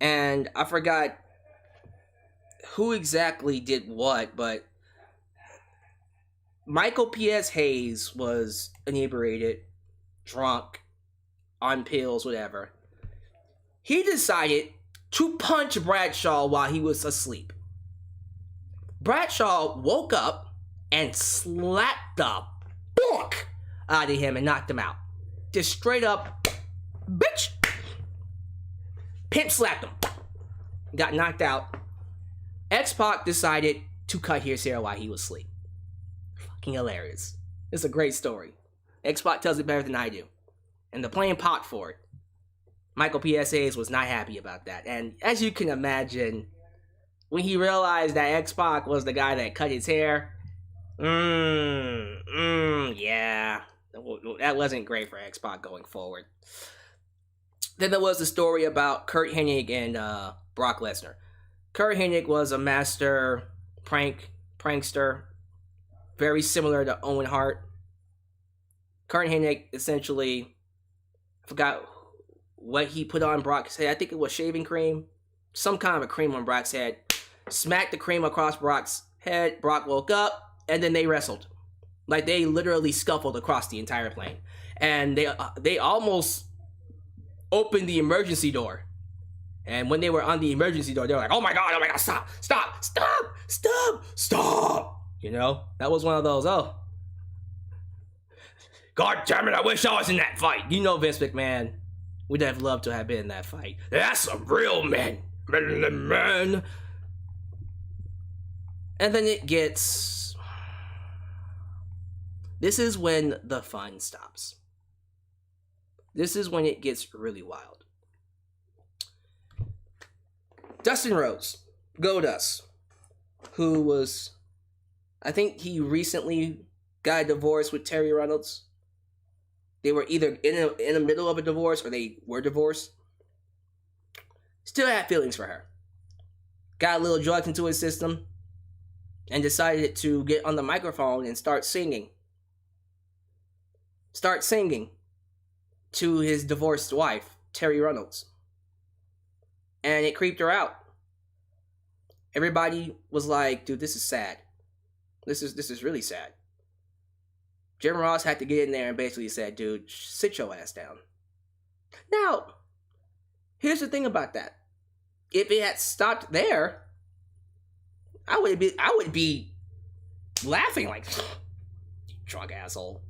And I forgot who exactly did what, but Michael P.S. Hayes was inebriated, drunk, on pills, whatever. He decided to punch Bradshaw while he was asleep. Bradshaw woke up and slapped the fuck out of him and knocked him out. Just straight up, bitch! Pimp slapped him. Got knocked out. X-Pac decided to cut his hair while he was asleep. Fucking hilarious. It's a great story. X-Pac tells it better than I do. And they're playing pot for it. Michael P.S. Hayes was not happy about that. And as you can imagine, when he realized that X-Pac was the guy that cut his hair, yeah, that wasn't great for X-Pac going forward. Then there was the story about Kurt Hennig and Brock Lesnar. Kurt Hennig was a master prankster, very similar to Owen Hart. Kurt Hennig essentially, I forgot what he put on Brock's head. I think it was shaving cream, some kind of a cream on Brock's head. Smacked the cream across Brock's head. Brock woke up, and then they wrestled. Like, they literally scuffled across the entire plane. And they almost opened the emergency door. And when they were on the emergency door, they were like, oh my god, stop. You know, that was one of those, oh. God damn it, I wish I was in that fight. You know Vince McMahon would have loved to have been in that fight. That's some real men. Men. And then it gets... This is when the fun stops. This is when it gets really wild. Dustin Rhodes, Goldust, who was... I think he recently got a divorce with Terry Reynolds. They were either in the middle of a divorce or they were divorced. Still had feelings for her. Got a little drugged into his system and decided to get on the microphone and start singing. Start singing to his divorced wife, Terry Reynolds. And it creeped her out. Everybody was like, dude, this is sad. This is really sad. Jim Ross had to get in there and basically said, dude, sit your ass down. Now, here's the thing about that. If it had stopped there, I would be laughing like, you drunk asshole.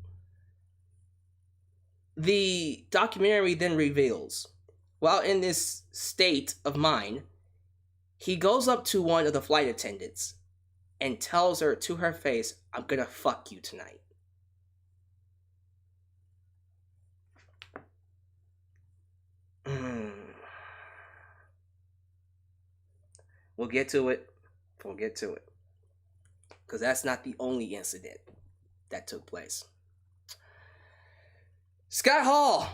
The documentary then reveals, while in this state of mind, he goes up to one of the flight attendants and tells her to her face, I'm gonna fuck you tonight. We'll get to it. Because that's not the only incident that took place. Scott Hall,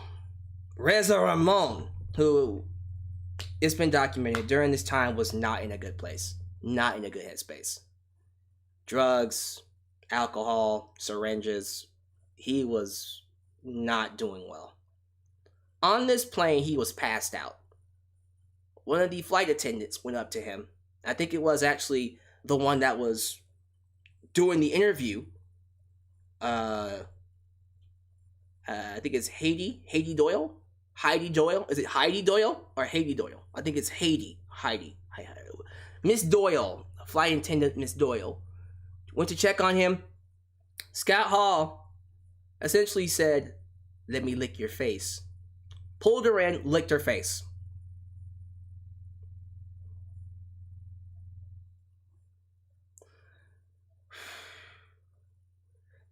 Reza Ramon, who it's been documented during this time was not in a good place. Not in a good headspace. Drugs, alcohol, syringes. He was not doing well. On this plane, he was passed out. One of the flight attendants went up to him. I think it was actually the one that was doing the interview. I think it's Heidi Doyle. Is it Heidi Doyle or Heidi Doyle? I think it's Heidi. Miss Doyle, flight attendant Miss Doyle, went to check on him. Scott Hall essentially said, let me lick your face. Pulled her in, licked her face.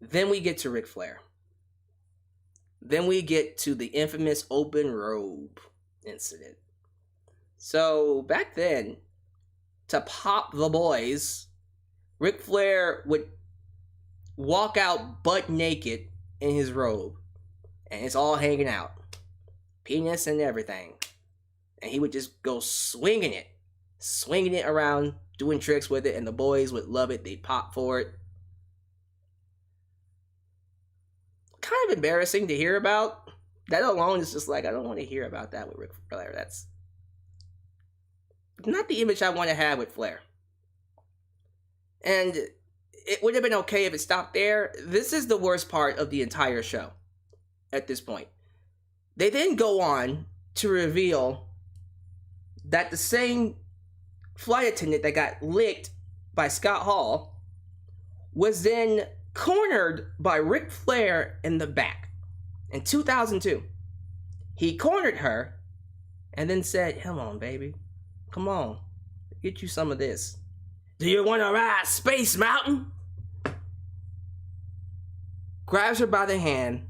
Then we get to Ric Flair. Then we get to the infamous open robe incident. So back then, to pop the boys, Ric Flair would walk out butt naked in his robe. And it's all hanging out. Penis and everything. And he would just go swinging it around, doing tricks with it, and the boys would love it. They'd pop for it. Kind of embarrassing to hear about. That alone is just like, I don't want to hear about that with Ric Flair. That's not the image I want to have with Flair. And it would have been okay if it stopped there. This is the worst part of the entire show at this point. They then go on to reveal that the same flight attendant that got licked by Scott Hall was then cornered by Ric Flair in the back in 2002. He cornered her and then said, come on, baby. Come on. Get you some of this. Do you want to ride Space Mountain? Grabs her by the hand,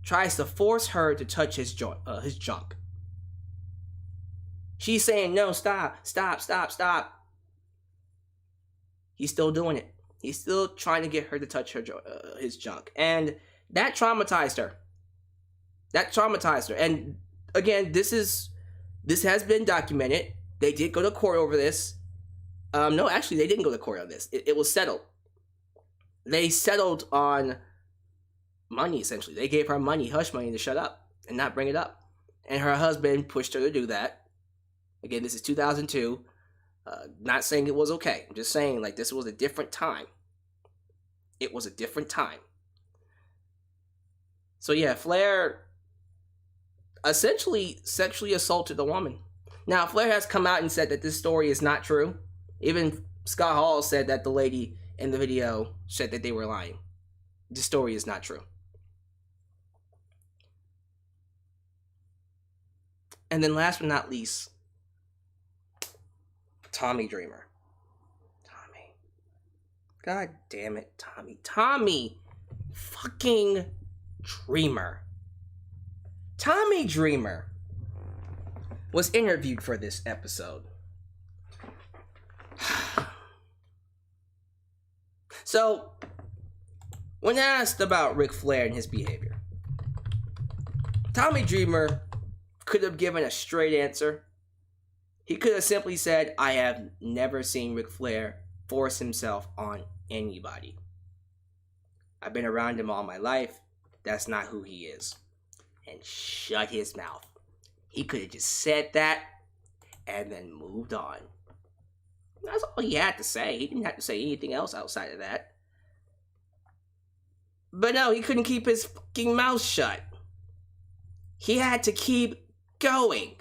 tries to force her to touch his junk. She's saying, no, stop. He's still doing it. He's still trying to get her to touch his junk. And that traumatized her. And again, this has been documented. They did go to court over this. No, actually, they didn't go to court on this. It was settled. They settled on money, essentially. They gave her money, hush money, to shut up and not bring it up. And her husband pushed her to do that. Again, this is 2002. Not saying it was okay. I'm just saying, like, this was a different time. It was a different time. So yeah, Flair essentially sexually assaulted the woman. Now, Flair has come out and said that this story is not true. Even Scott Hall said that the lady in the video said that they were lying. This story is not true. And then last but not least, Tommy Dreamer. Tommy. God damn it, Tommy. Tommy fucking Dreamer. Tommy Dreamer was interviewed for this episode. So, when asked about Ric Flair and his behavior, Tommy Dreamer could have given a straight answer. He could have simply said, I have never seen Ric Flair force himself on anybody. I've been around him all my life. That's not who he is. And shut his mouth. He could have just said that and then moved on. That's all he had to say. He didn't have to say anything else outside of that. But no, he couldn't keep his fucking mouth shut. He had to keep going.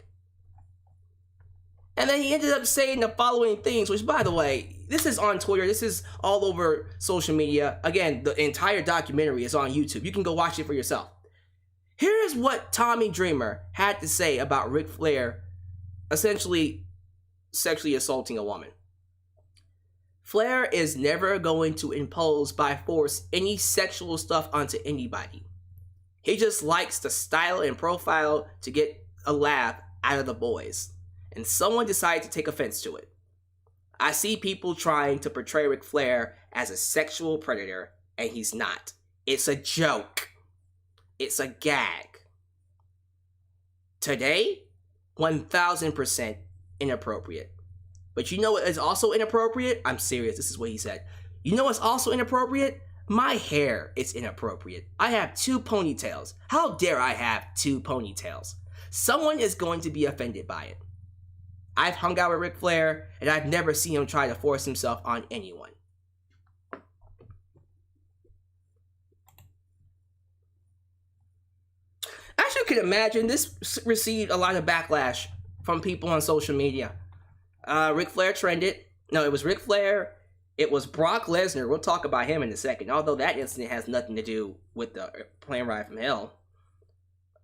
And then he ended up saying the following things, which, by the way, this is on Twitter. This is all over social media. Again, the entire documentary is on YouTube. You can go watch it for yourself. Here's what Tommy Dreamer had to say about Ric Flair essentially sexually assaulting a woman. Flair is never going to impose by force any sexual stuff onto anybody. He just likes to style and profile to get a laugh out of the boys. And someone decided to take offense to it. I see people trying to portray Ric Flair as a sexual predator, and he's not. It's a joke. It's a gag. Today, 1000% inappropriate. But you know what is also inappropriate? I'm serious, this is what he said. You know what's also inappropriate? My hair is inappropriate. I have 2 ponytails. How dare I have 2 ponytails? Someone is going to be offended by it. I've hung out with Ric Flair, and I've never seen him try to force himself on anyone. As you can imagine, this received a lot of backlash from people on social media. Ric Flair trended. No, it was Ric Flair. It was Brock Lesnar. We'll talk about him in a second, although that incident has nothing to do with the plane ride from hell.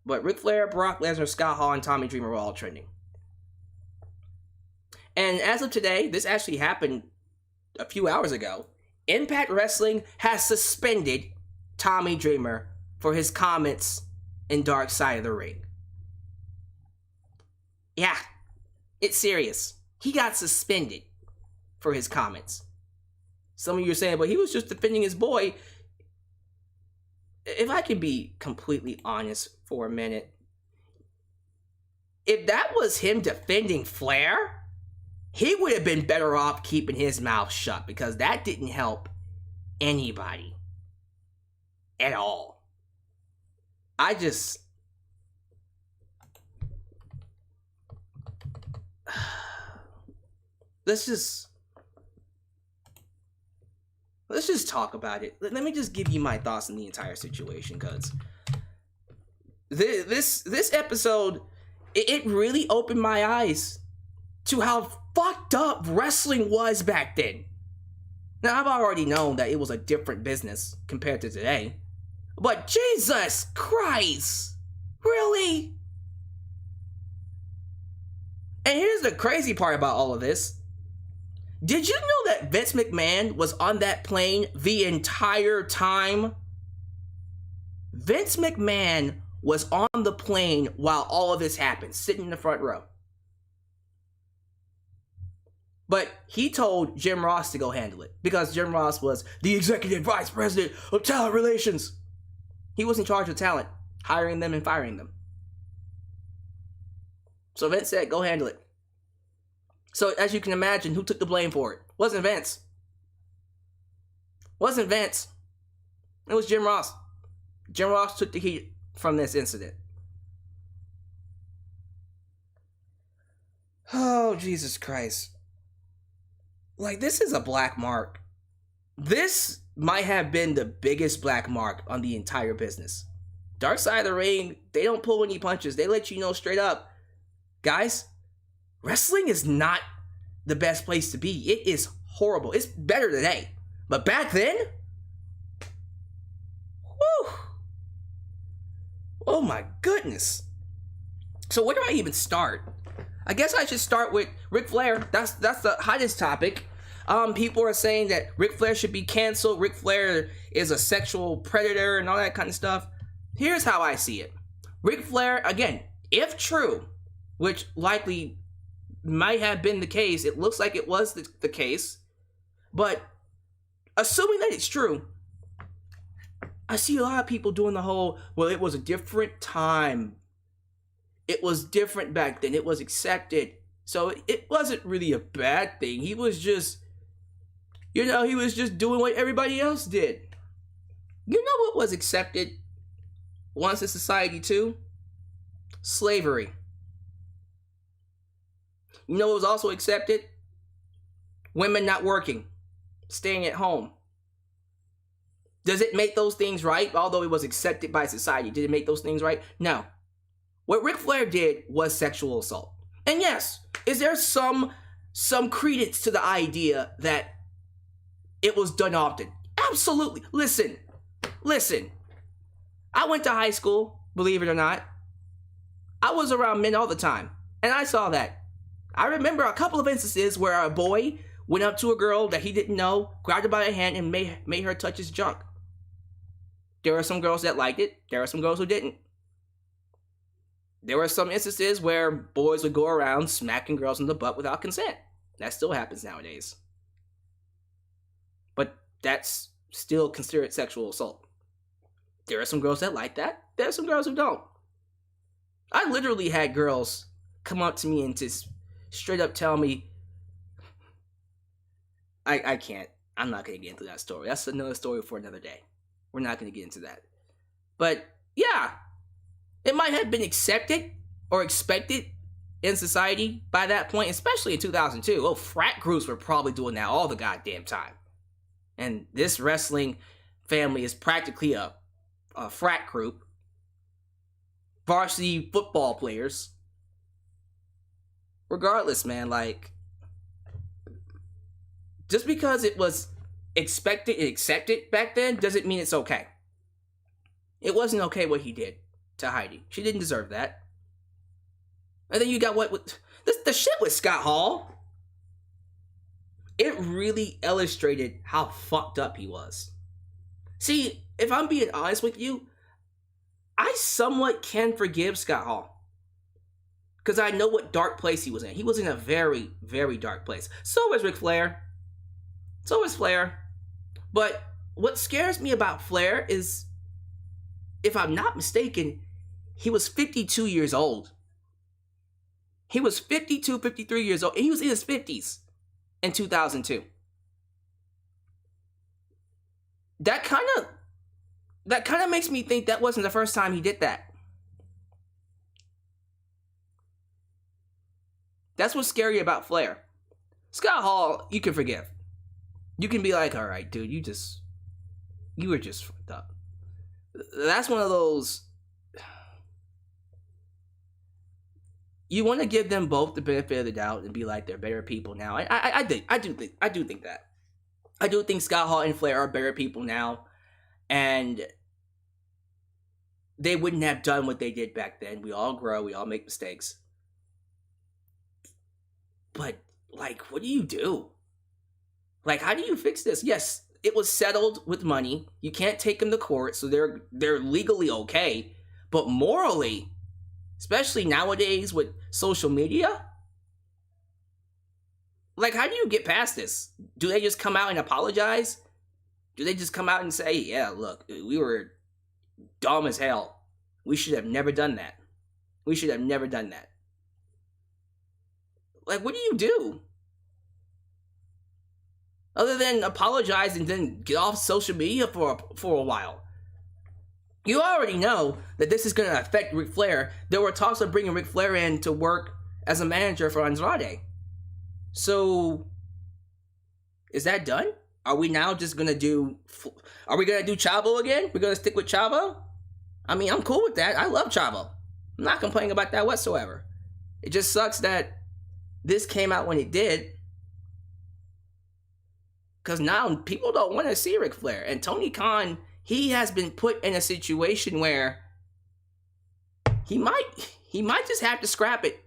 But Ric Flair, Brock Lesnar, Scott Hall, and Tommy Dreamer were all trending. And as of today, this actually happened a few hours ago. Impact Wrestling has suspended Tommy Dreamer for his comments in Dark Side of the Ring. Yeah, it's serious. He got suspended for his comments. Some of you are saying, but he was just defending his boy. If I can be completely honest for a minute, if that was him defending Flair, he would have been better off keeping his mouth shut, because that didn't help anybody at all. Let's just talk about it. Let me just give you my thoughts on the entire situation, because this episode, it really opened my eyes to how fucked up wrestling was back then. Now, I've already known that it was a different business compared to today, but Jesus Christ, really? And here's the crazy part about all of this. Did you know that Vince McMahon was on that plane the entire time? Vince McMahon was on the plane while all of this happened, sitting in the front row. But he told Jim Ross to go handle it, because Jim Ross was the executive vice president of talent relations. He was in charge of talent, hiring them and firing them. So Vince said, go handle it. So as you can imagine, who took the blame for it? Wasn't Vince. Wasn't Vince. It was Jim Ross. Jim Ross took the heat from this incident. Oh, Jesus Christ. Like, this is a black mark. This might have been the biggest black mark on the entire business. Dark Side of the Ring, they don't pull any punches. They let you know straight up, guys, wrestling is not the best place to be. It is horrible. It's better today. But back then, whew. Oh my goodness. So where do I even start? I guess I should start with Ric Flair. That's the hottest topic. People are saying that Ric Flair should be canceled. Ric Flair is a sexual predator and all that kind of stuff. Here's how I see it. Ric Flair, again, if true, which likely might have been the case, it looks like it was the case, but assuming that it's true, I see a lot of people doing the whole, well, it was a different time. It was different back then. It was accepted. So it wasn't really a bad thing. He was just, he was just doing what everybody else did. You know what was accepted once in society too? Slavery. You know what was also accepted? Women not working, staying at home. Does it make those things right? Although it was accepted by society, did it make those things right? No. What Ric Flair did was sexual assault. And yes, is there some credence to the idea that it was done often? Absolutely. Listen. I went to high school, believe it or not. I was around men all the time, and I saw that. I remember a couple of instances where a boy went up to a girl that he didn't know, grabbed her by the hand, and made her touch his junk. There were some girls that liked it. There were some girls who didn't. There were some instances where boys would go around smacking girls in the butt without consent. That still happens nowadays. But that's still considered sexual assault. There are some girls that like that. There are some girls who don't. I literally had girls come up to me and just straight up tell me, I can't. I'm not going to get into that story. That's another story for another day. We're not going to get into that. But yeah, it might have been accepted or expected in society by that point, especially in 2002. Oh, frat groups were probably doing that all the goddamn time. And this wrestling family is practically a frat group. Varsity football players. Regardless, man, like, just because it was expected and accepted back then doesn't mean it's okay. It wasn't okay what he did to Heidi. She didn't deserve that. And then you got the shit with Scott Hall. It really illustrated how fucked up he was. See, if I'm being honest with you, I somewhat can forgive Scott Hall. Because I know what dark place he was in. He was in a very, very dark place. So was Ric Flair. So was Flair. But what scares me about Flair is, if I'm not mistaken, he was 52 years old. He was 52, 53 years old. And he was in his 50s in 2002. That kind of makes me think that wasn't the first time he did that. That's what's scary about Flair. Scott Hall, you can forgive. You can be like, all right, dude, you were just fucked up. That's one of those. You want to give them both the benefit of the doubt and be like, they're better people now. I do think that. I do think Scott Hall and Flair are better people now, and they wouldn't have done what they did back then. We all grow, we all make mistakes. But, like, what do you do? Like, how do you fix this? Yes, it was settled with money. You can't take them to court, so they're legally okay. But morally, especially nowadays with social media, like, how do you get past this? Do they just come out and apologize? Do they just come out and say, yeah, look, we were dumb as hell. We should have never done that. We should have never done that. Like, what do you do? Other than apologize and then get off social media for a while. You already know that this is going to affect Ric Flair. There were talks of bringing Ric Flair in to work as a manager for Andrade. So, is that done? Are we now just going to do... Are we going to do Chavo again? We're going to stick with Chavo? I mean, I'm cool with that. I love Chavo. I'm not complaining about that whatsoever. It just sucks that this came out when it did. Because now people don't want to see Ric Flair. And Tony Khan, he has been put in a situation where he might just have to scrap it.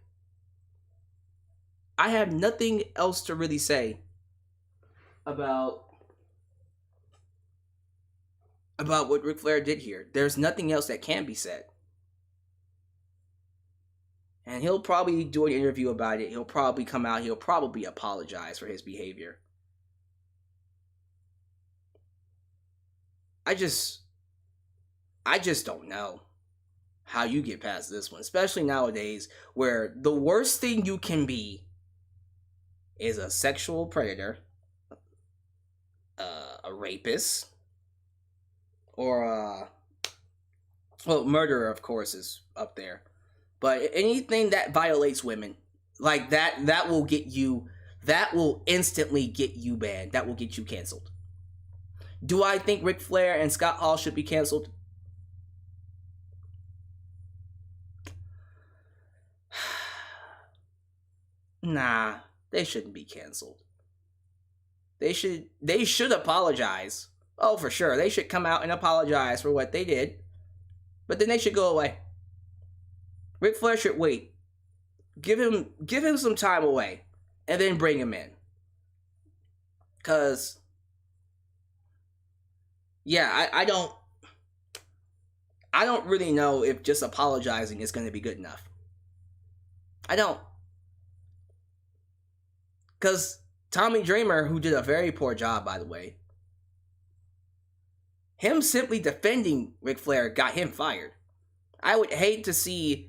I have nothing else to really say about what Ric Flair did here. There's nothing else that can be said. And he'll probably do an interview about it. He'll probably come out. He'll probably apologize for his behavior. I just don't know how you get past this one, especially nowadays where the worst thing you can be is a sexual predator, a rapist, or well, murderer, of course, is up there. But anything that violates women, like that will get you, that will instantly get you banned. That will get you canceled. Do I think Ric Flair and Scott Hall should be canceled? Nah, they shouldn't be canceled. They should apologize. Oh, for sure. They should come out and apologize for what they did. But then they should go away. Ric Flair should wait. Give him some time away. And then bring him in. Cause yeah, I don't really know if just apologizing is gonna be good enough. I don't. Cause Tommy Dreamer, who did a very poor job, by the way, him simply defending Ric Flair got him fired. I would hate to see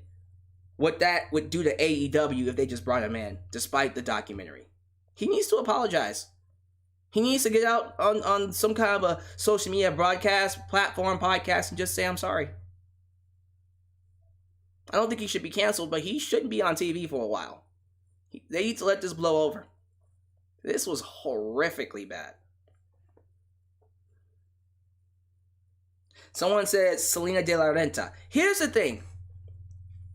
what that would do to AEW if they just brought him in, despite the documentary. He needs to apologize. He needs to get out on some kind of a social media broadcast, platform, podcast, and just say, I'm sorry. I don't think he should be canceled, but he shouldn't be on TV for a while. They need to let this blow over. This was horrifically bad. Someone said Selena De La Renta. Here's the thing.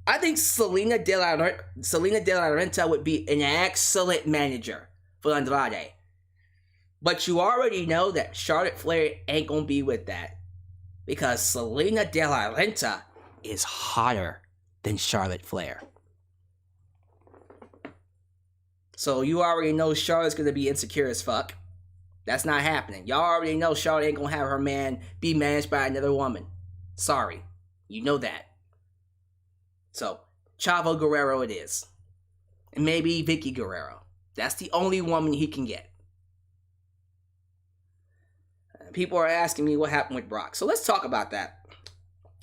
I think Selena De La Renta would be an excellent manager for Andrade. But you already know that Charlotte Flair ain't gonna be with that. Because Selena De La Renta is hotter than Charlotte Flair. So you already know Charlotte's gonna be insecure as fuck. That's not happening. Y'all already know Charlotte ain't gonna have her man be managed by another woman. Sorry. You know that. So, Chavo Guerrero it is. And maybe Vicky Guerrero. That's the only woman he can get. People are asking me what happened with Brock. So let's talk about that.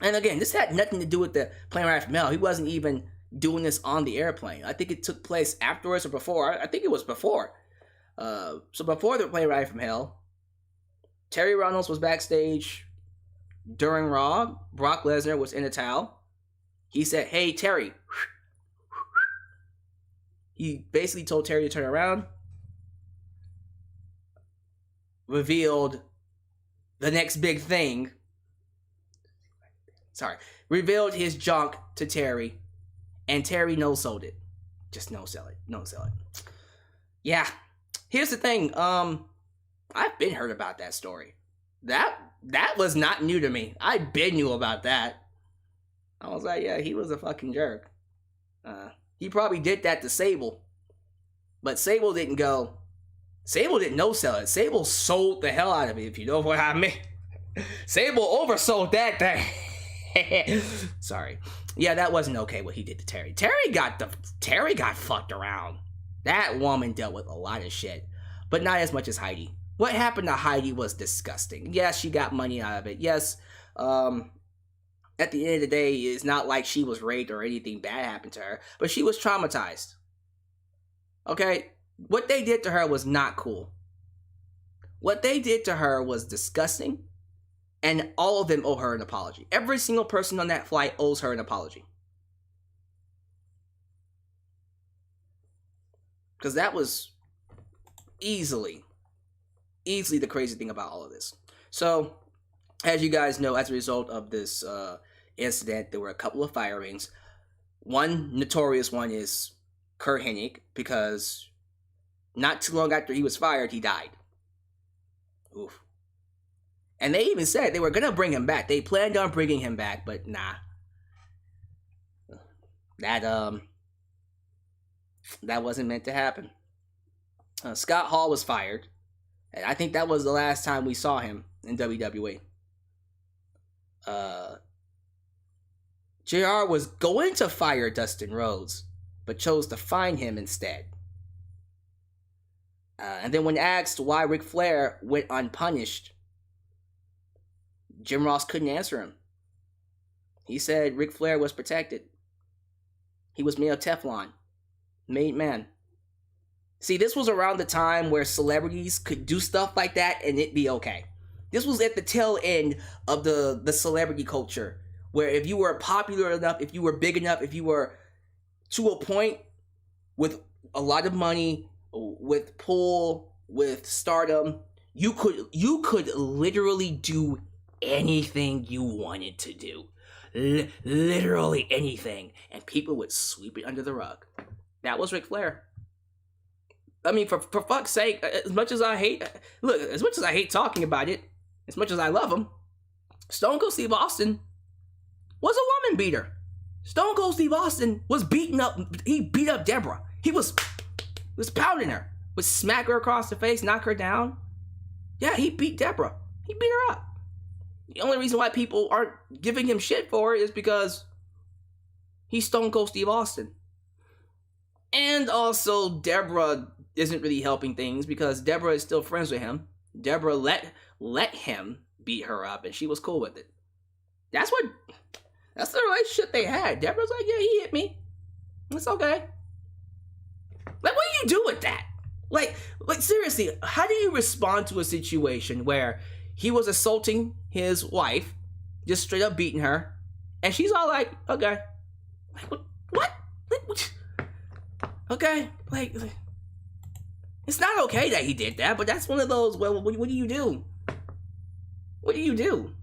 And again, this had nothing to do with the plane ride from hell. He wasn't even doing this on the airplane. I think it took place afterwards or before. I think it was before. So before the plane ride from hell, Terry Runnels was backstage during Raw. Brock Lesnar was in a towel. He said, hey, Terry. He basically told Terry to turn around. Revealed the next big thing. Revealed his junk to Terry. And Terry no-sold it. Just no-sell it. No-sell it. Yeah. Here's the thing. I've been heard about that story. That was not new to me. I been knew about that. I was like, yeah, he was a fucking jerk. He probably did that to Sable. But Sable didn't go. Sable didn't no-sell it. Sable sold the hell out of it, if you know what I mean. Sable oversold that thing. Sorry. Yeah, that wasn't okay what he did to Terry. Terry got fucked around. That woman dealt with a lot of shit. But not as much as Heidi. What happened to Heidi was disgusting. Yes, she got money out of it. Yes, at the end of the day, it's not like she was raped or anything bad happened to her. But she was traumatized. Okay? What they did to her was not cool. What they did to her was disgusting. And all of them owe her an apology. Every single person on that flight owes her an apology. Because that was easily the crazy thing about all of this. So, as you guys know, as a result of this incident, there were a couple of firings. One notorious one is Kurt Hennig, because not too long after he was fired, he died. Oof. And they even said they were going to bring him back. They planned on bringing him back, but nah. That wasn't meant to happen. Scott Hall was fired And I think that was the last time we saw him in WWE. JR was going to fire Dustin Rhodes, but chose to fine him instead. And then when asked why Ric Flair went unpunished, Jim Ross couldn't answer him. He said Ric Flair was protected. He was made of Teflon. Made man. See, this was around the time where celebrities could do stuff like that and it'd be okay. This was at the tail end of the celebrity culture, where if you were popular enough, if you were big enough, if you were to a point with a lot of money, with pull, with stardom, you could literally do anything you wanted to do. Literally anything. And people would sweep it under the rug. That was Ric Flair. I mean, for fuck's sake, as much as I hate talking about it, as much as I love him, Stone Cold Steve Austin was a woman beater. Stone Cold Steve Austin was beating up, he beat up Deborah. He was pounding her. Would smack her across the face, knock her down. Yeah, he beat Deborah. He beat her up. The only reason why people aren't giving him shit for it is because he's Stone Cold Steve Austin. And also, Deborah isn't really helping things because Deborah is still friends with him. Deborah let him beat her up, and she was cool with it. That's the relationship they had. Deborah's like, yeah, he hit me. It's okay. Like, what do you do with that? Like seriously, how do you respond to a situation where he was assaulting his wife, just straight up beating her, and she's all like, okay. Like, what? Like, what? Okay, like, it's not okay that he did that, but that's one of those, well, what do you do? What do you do?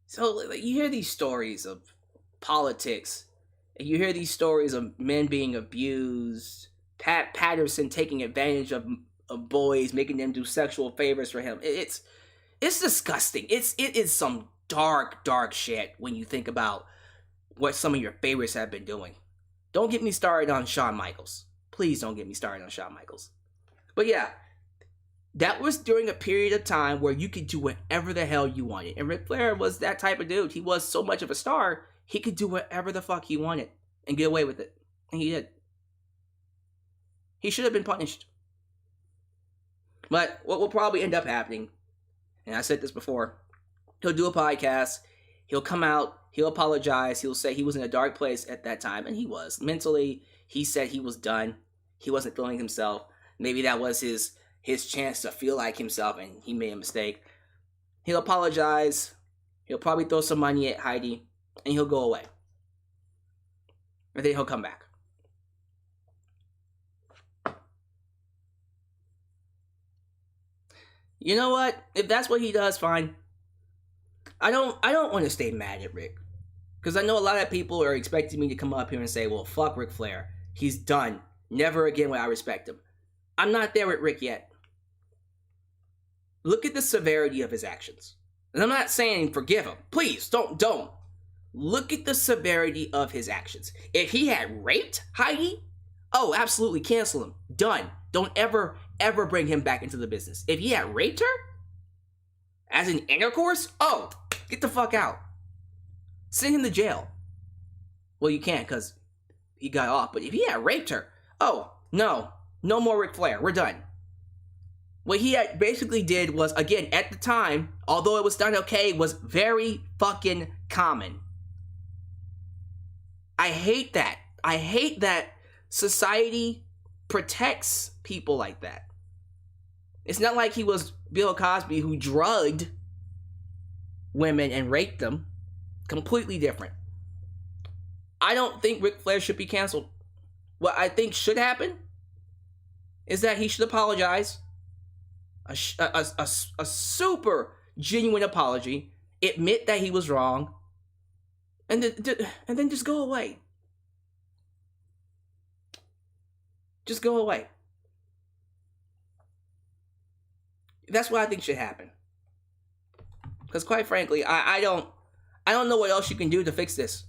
So, like, you hear these stories of politics, and you hear these stories of men being abused, Pat Patterson taking advantage of boys, making them do sexual favors for him. It's disgusting. It is some dark shit when you think about what some of your favorites have been doing. Don't get me started on Shawn Michaels. Please don't get me started on Shawn Michaels. But yeah, that was during a period of time where you could do whatever the hell you wanted. And Ric Flair was that type of dude. He was so much of a star, he could do whatever the fuck he wanted and get away with it. And he did. He should have been punished. But what will probably end up happening, and I said this before, he'll do a podcast, he'll come out, he'll apologize, he'll say he was in a dark place at that time, and he was. Mentally, he said he was done. He wasn't feeling himself. Maybe that was his chance to feel like himself, and he made a mistake. He'll apologize, he'll probably throw some money at Heidi, and he'll go away. And then he'll come back. You know what? If that's what he does, fine. I don't want to stay mad at Rick. Because I know a lot of people are expecting me to come up here and say, well, fuck Ric Flair. He's done. Never again will I respect him. I'm not there with Rick yet. Look at the severity of his actions. And I'm not saying forgive him. Please, don't. Look at the severity of his actions. If he had raped Heidi, oh, absolutely cancel him. Done. Don't ever bring him back into the business. If he had raped her, as an intercourse, oh, get the fuck out. Send him to jail. Well, you can't because he got off. But if he had raped her, oh, no more Ric Flair. We're done. What he had basically did was, again, at the time, although it was done okay, was very fucking common. I hate that. I hate that society protects people like that. It's not like he was Bill Cosby who drugged women and raped them. Completely different. I don't think Ric Flair should be canceled. What I think should happen is that he should apologize. A super genuine apology. Admit that he was wrong. And then just go away. Just go away. That's what I think should happen. Because quite frankly, I don't know what else you can do to fix this.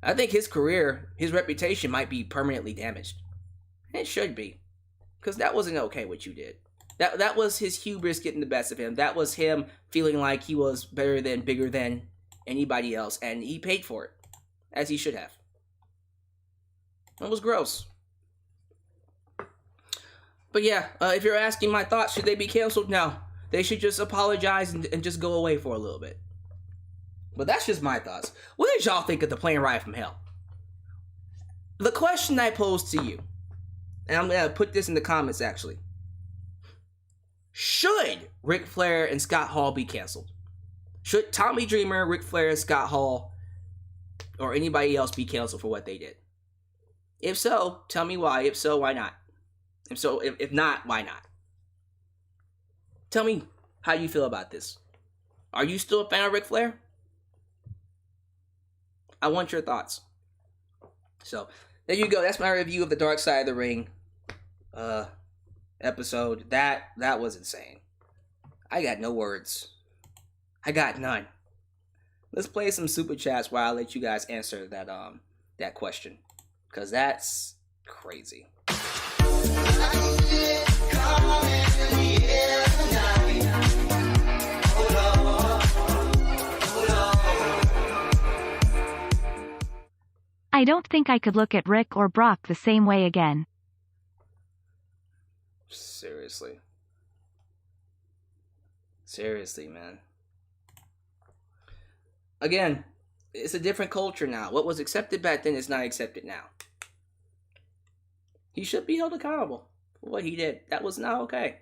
I think his career, his reputation might be permanently damaged. And it should be. Because that wasn't okay what you did. That was his hubris getting the best of him. That was him feeling like he was better than, bigger than anybody else. And he paid for it. As he should have. It was gross. But yeah, if you're asking my thoughts, should they be canceled? No. They should just apologize and just go away for a little bit. But that's just my thoughts. What did y'all think of the plane ride from hell? The question I posed to you, and I'm going to put this in the comments actually. Should Ric Flair and Scott Hall be canceled? Should Tommy Dreamer, Ric Flair, Scott Hall, or anybody else be canceled for what they did? If so, tell me why. If so, why not? If not, why not? Tell me how you feel about this. Are you still a fan of Ric Flair? I want your thoughts. So, there you go. That's my review of the Dark Side of the Ring episode. That was insane. I got no words. I got none. Let's play some super chats while I let you guys answer that question. Because that's crazy. I don't think I could look at Rick or Brock the same way again. Seriously, man. Again, it's a different culture now. What was accepted back then is not accepted now. He should be held accountable for what he did. That was not okay.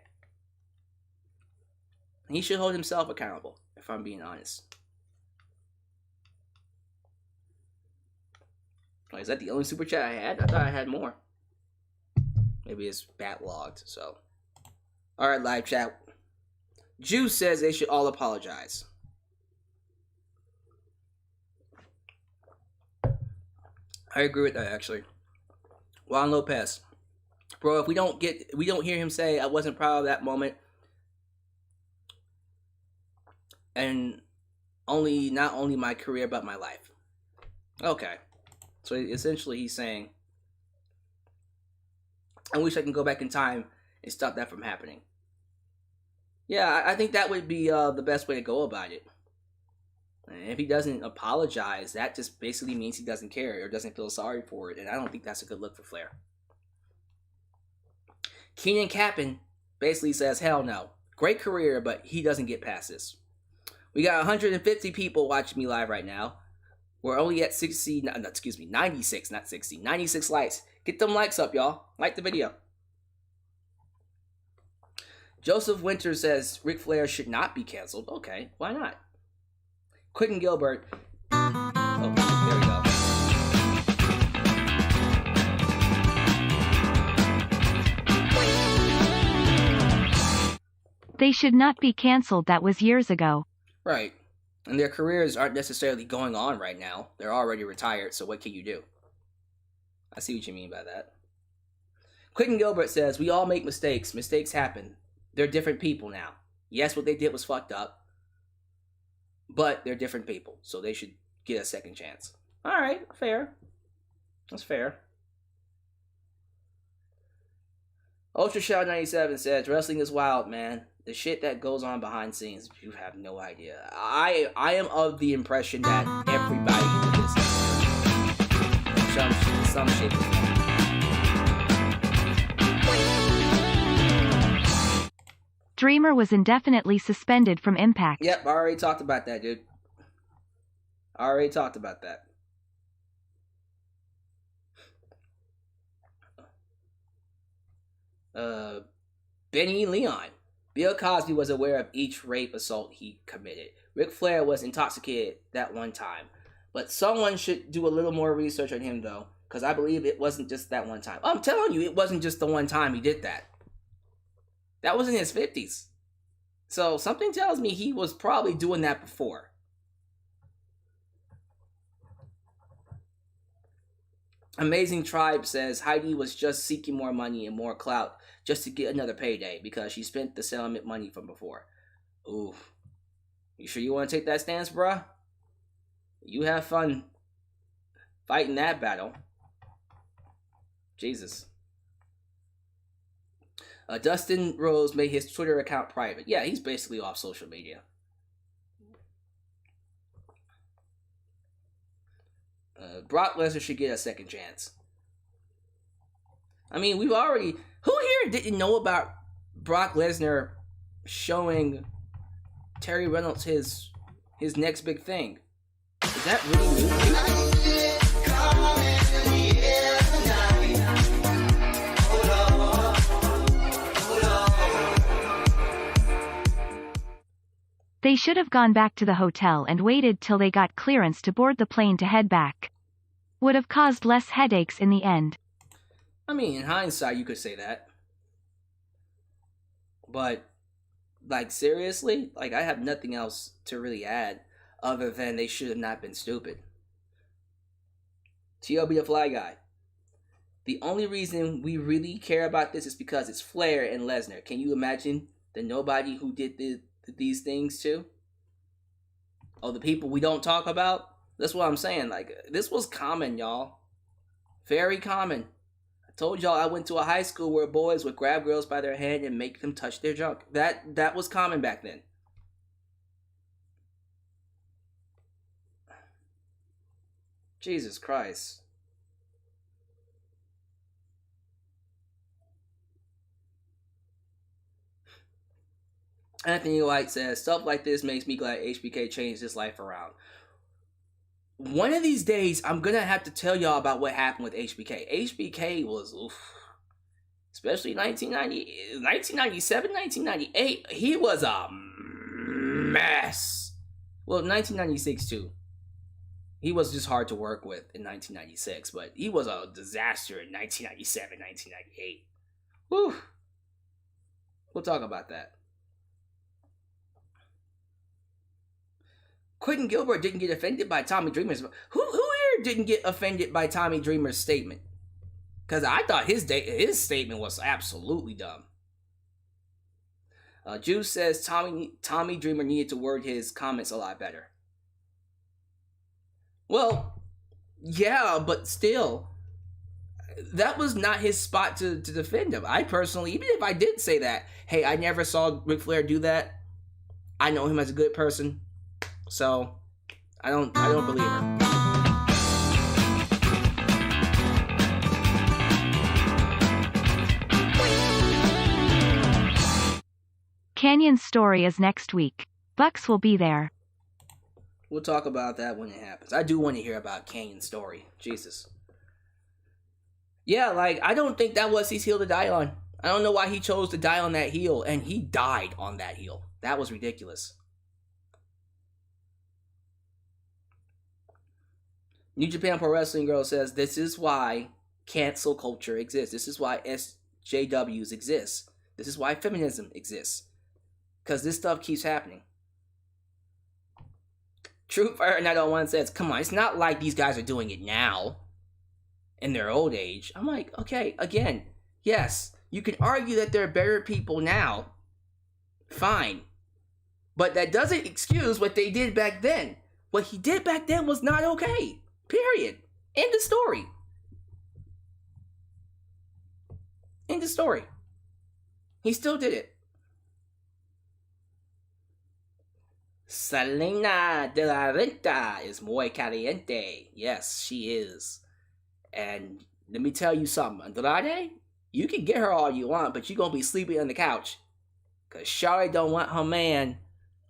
He should hold himself accountable, if I'm being honest. Oh, is that the only super chat I had? I thought I had more. Maybe it's backlogged, so. Alright, live chat. Juice says they should all apologize. I agree with that, actually. Juan Lopez. Bro, if we don't hear him say, I wasn't proud of that moment. And not only my career, but my life. Okay. So essentially he's saying, I wish I can go back in time and stop that from happening. Yeah, I think that would be the best way to go about it. And if he doesn't apologize, that just basically means he doesn't care or doesn't feel sorry for it. And I don't think that's a good look for Flair. Keenan Capin basically says, hell no. Great career, but he doesn't get past this. We got 150 people watching me live right now. We're only at 96, not 60. 96 likes. Get them likes up, y'all. Like the video. Joseph Winter says Ric Flair should not be canceled. Okay, why not? Quicken Gilbert. Oh, there we go. They should not be canceled. That was years ago. Right. And their careers aren't necessarily going on right now. They're already retired, so what can you do? I see what you mean by that. Quicken Gilbert says, we all make mistakes. Mistakes happen. They're different people now. Yes, what they did was fucked up. But they're different people, so they should get a second chance. Alright, fair. That's fair. Ultra Shell 97 says, wrestling is wild, man. The shit that goes on behind scenes, you have no idea. I am of the impression that everybody in the business, some shape or form. Dreamer was indefinitely suspended from Impact. Yep, I already talked about that, dude. I already talked about that. Benny Leon. Bill Cosby was aware of each rape assault he committed. Ric Flair was intoxicated that one time. But someone should do a little more research on him, though. Because I believe it wasn't just that one time. I'm telling you, it wasn't just the one time he did that. That was in his 50s. So something tells me he was probably doing that before. Amazing Tribe says Heidi was just seeking more money and more clout just to get another payday because she spent the settlement money from before. Ooh. You sure you want to take that stance, bruh? You have fun fighting that battle. Jesus. Dustin Rhodes made his Twitter account private. Yeah, he's basically off social media. Brock Lesnar should get a second chance. I mean, who here didn't know about Brock Lesnar showing Terry Reynolds his next big thing? Is that really new? They should have gone back to the hotel and waited till they got clearance to board the plane to head back. Would have caused less headaches in the end. I mean, in hindsight, you could say that. But, like, seriously? Like, I have nothing else to really add other than they should have not been stupid. T.O.B. the Fly Guy. The only reason we really care about this is because it's Flair and Lesnar. Can you imagine the nobody who did these things to? Oh, the people we don't talk about? That's what I'm saying. Like, this was common, y'all. Very common. I told y'all I went to a high school where boys would grab girls by their hand and make them touch their junk. That was common back then. Jesus Christ. Anthony White says, stuff like this makes me glad HBK changed his life around. One of these days, I'm going to have to tell y'all about what happened with HBK. HBK was, especially 1997, 1998, he was a mess. Well, 1996 too. He was just hard to work with in 1996, but he was a disaster in 1997, 1998. Whew. We'll talk about that. Quentin Gilbert didn't get offended by Tommy Dreamer's... Who here didn't get offended by Tommy Dreamer's statement? Because I thought his statement was absolutely dumb. Juice says Tommy Dreamer needed to word his comments a lot better. Well, yeah, but still, that was not his spot to defend him. I personally, even if I did say that, hey, I never saw Ric Flair do that. I know him as a good person. So, I don't believe her. Canyon's story is next week. Bucks will be there. We'll talk about that when it happens. I do want to hear about Canyon's story. Jesus. Yeah, like, I don't think that was his heel to die on. I don't know why he chose to die on that heel, and he died on that heel. That was ridiculous. New Japan Pro Wrestling Girl says, this is why cancel culture exists. This is why SJWs exist. This is why feminism exists. Because this stuff keeps happening. True Fire 901 says, come on, it's not like these guys are doing it now. In their old age. I'm like, okay, again, yes, you can argue that there are better people now. Fine. But that doesn't excuse what they did back then. What he did back then was not okay. Period. End of story. End of story. He still did it. Selena de la Renta is muy caliente. Yes, she is. And let me tell you something. Andrade, you can get her all you want, but you're going to be sleeping on the couch. Because Charlotte don't want her man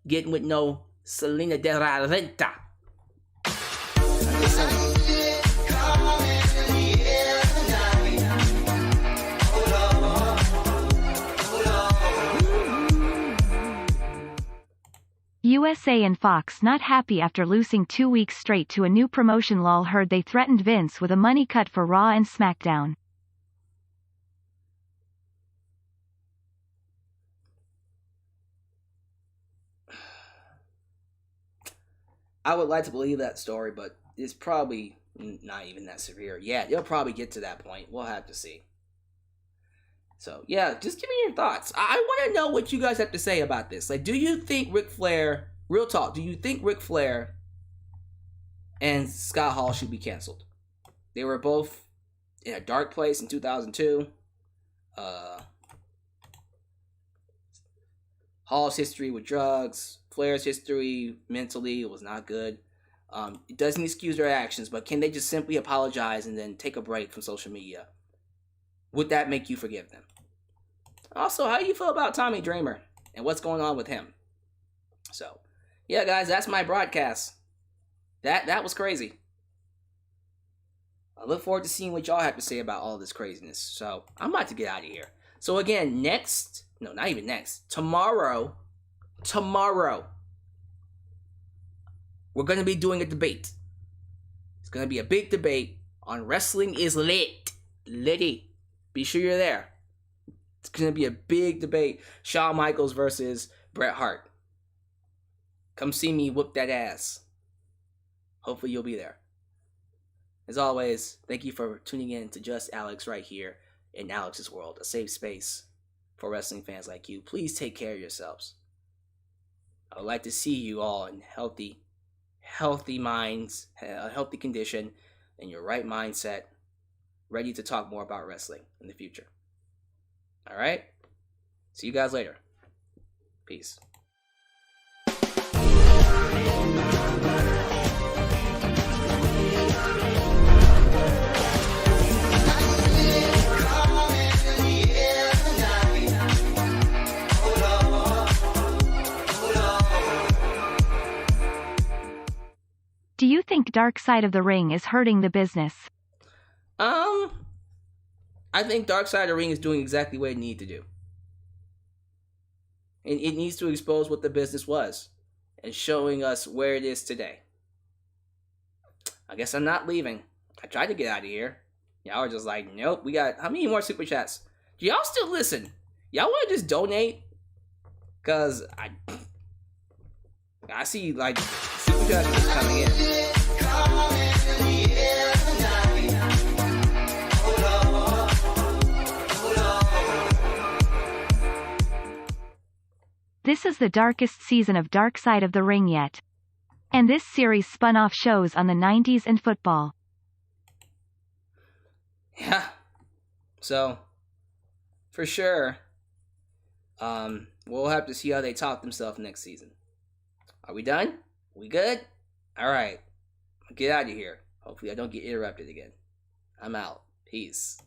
getting with no Selena de la Renta. USA and Fox not happy after losing 2 weeks straight to a new promotion. LOL heard they threatened Vince with a money cut for Raw and Smackdown. I would like to believe that story, but it's probably not even that severe. Yeah, you'll probably get to that point. We'll have to see. So, yeah, just give me your thoughts. I want to know what you guys have to say about this. Like, do you think Ric Flair, real talk, do you think Ric Flair and Scott Hall should be canceled? They were both in a dark place in 2002. Hall's history with drugs, Flair's history mentally was not good. It doesn't excuse their actions, but can they just simply apologize and then take a break from social media? Would that make you forgive them? Also, how do you feel about Tommy Dreamer and what's going on with him? So, yeah, guys, that's my broadcast. That was crazy. I look forward to seeing what y'all have to say about all this craziness. So, I'm about to get out of here. So, again, tomorrow, we're going to be doing a debate. It's going to be a big debate on Wrestling is Lit. Litty. Be sure you're there. It's going to be a big debate. Shawn Michaels versus Bret Hart. Come see me whoop that ass. Hopefully you'll be there. As always, thank you for tuning in to Just Alyx right here in Alyx's World, a safe space for wrestling fans like you. Please take care of yourselves. I would like to see you all in healthy minds, a healthy condition, and your right mindset, ready to talk more about wrestling in the future. All right? See you guys later. Peace. Do you think Dark Side of the Ring is hurting the business? I think Dark Side of the Ring is doing exactly what it needs to do. And it needs to expose what the business was and showing us where it is today. I guess I'm not leaving. I tried to get out of here. Y'all are just like, nope, we got how many more super chats? Do y'all still listen? Y'all want to just donate? Cause I see like super chats just coming in. This is the darkest season of Dark Side of the Ring yet. And this series spun off shows on the 90s and football. Yeah. So, for sure, we'll have to see how they talk themselves next season. Are we done? We good? All right. Get out of here. Hopefully I don't get interrupted again. I'm out. Peace.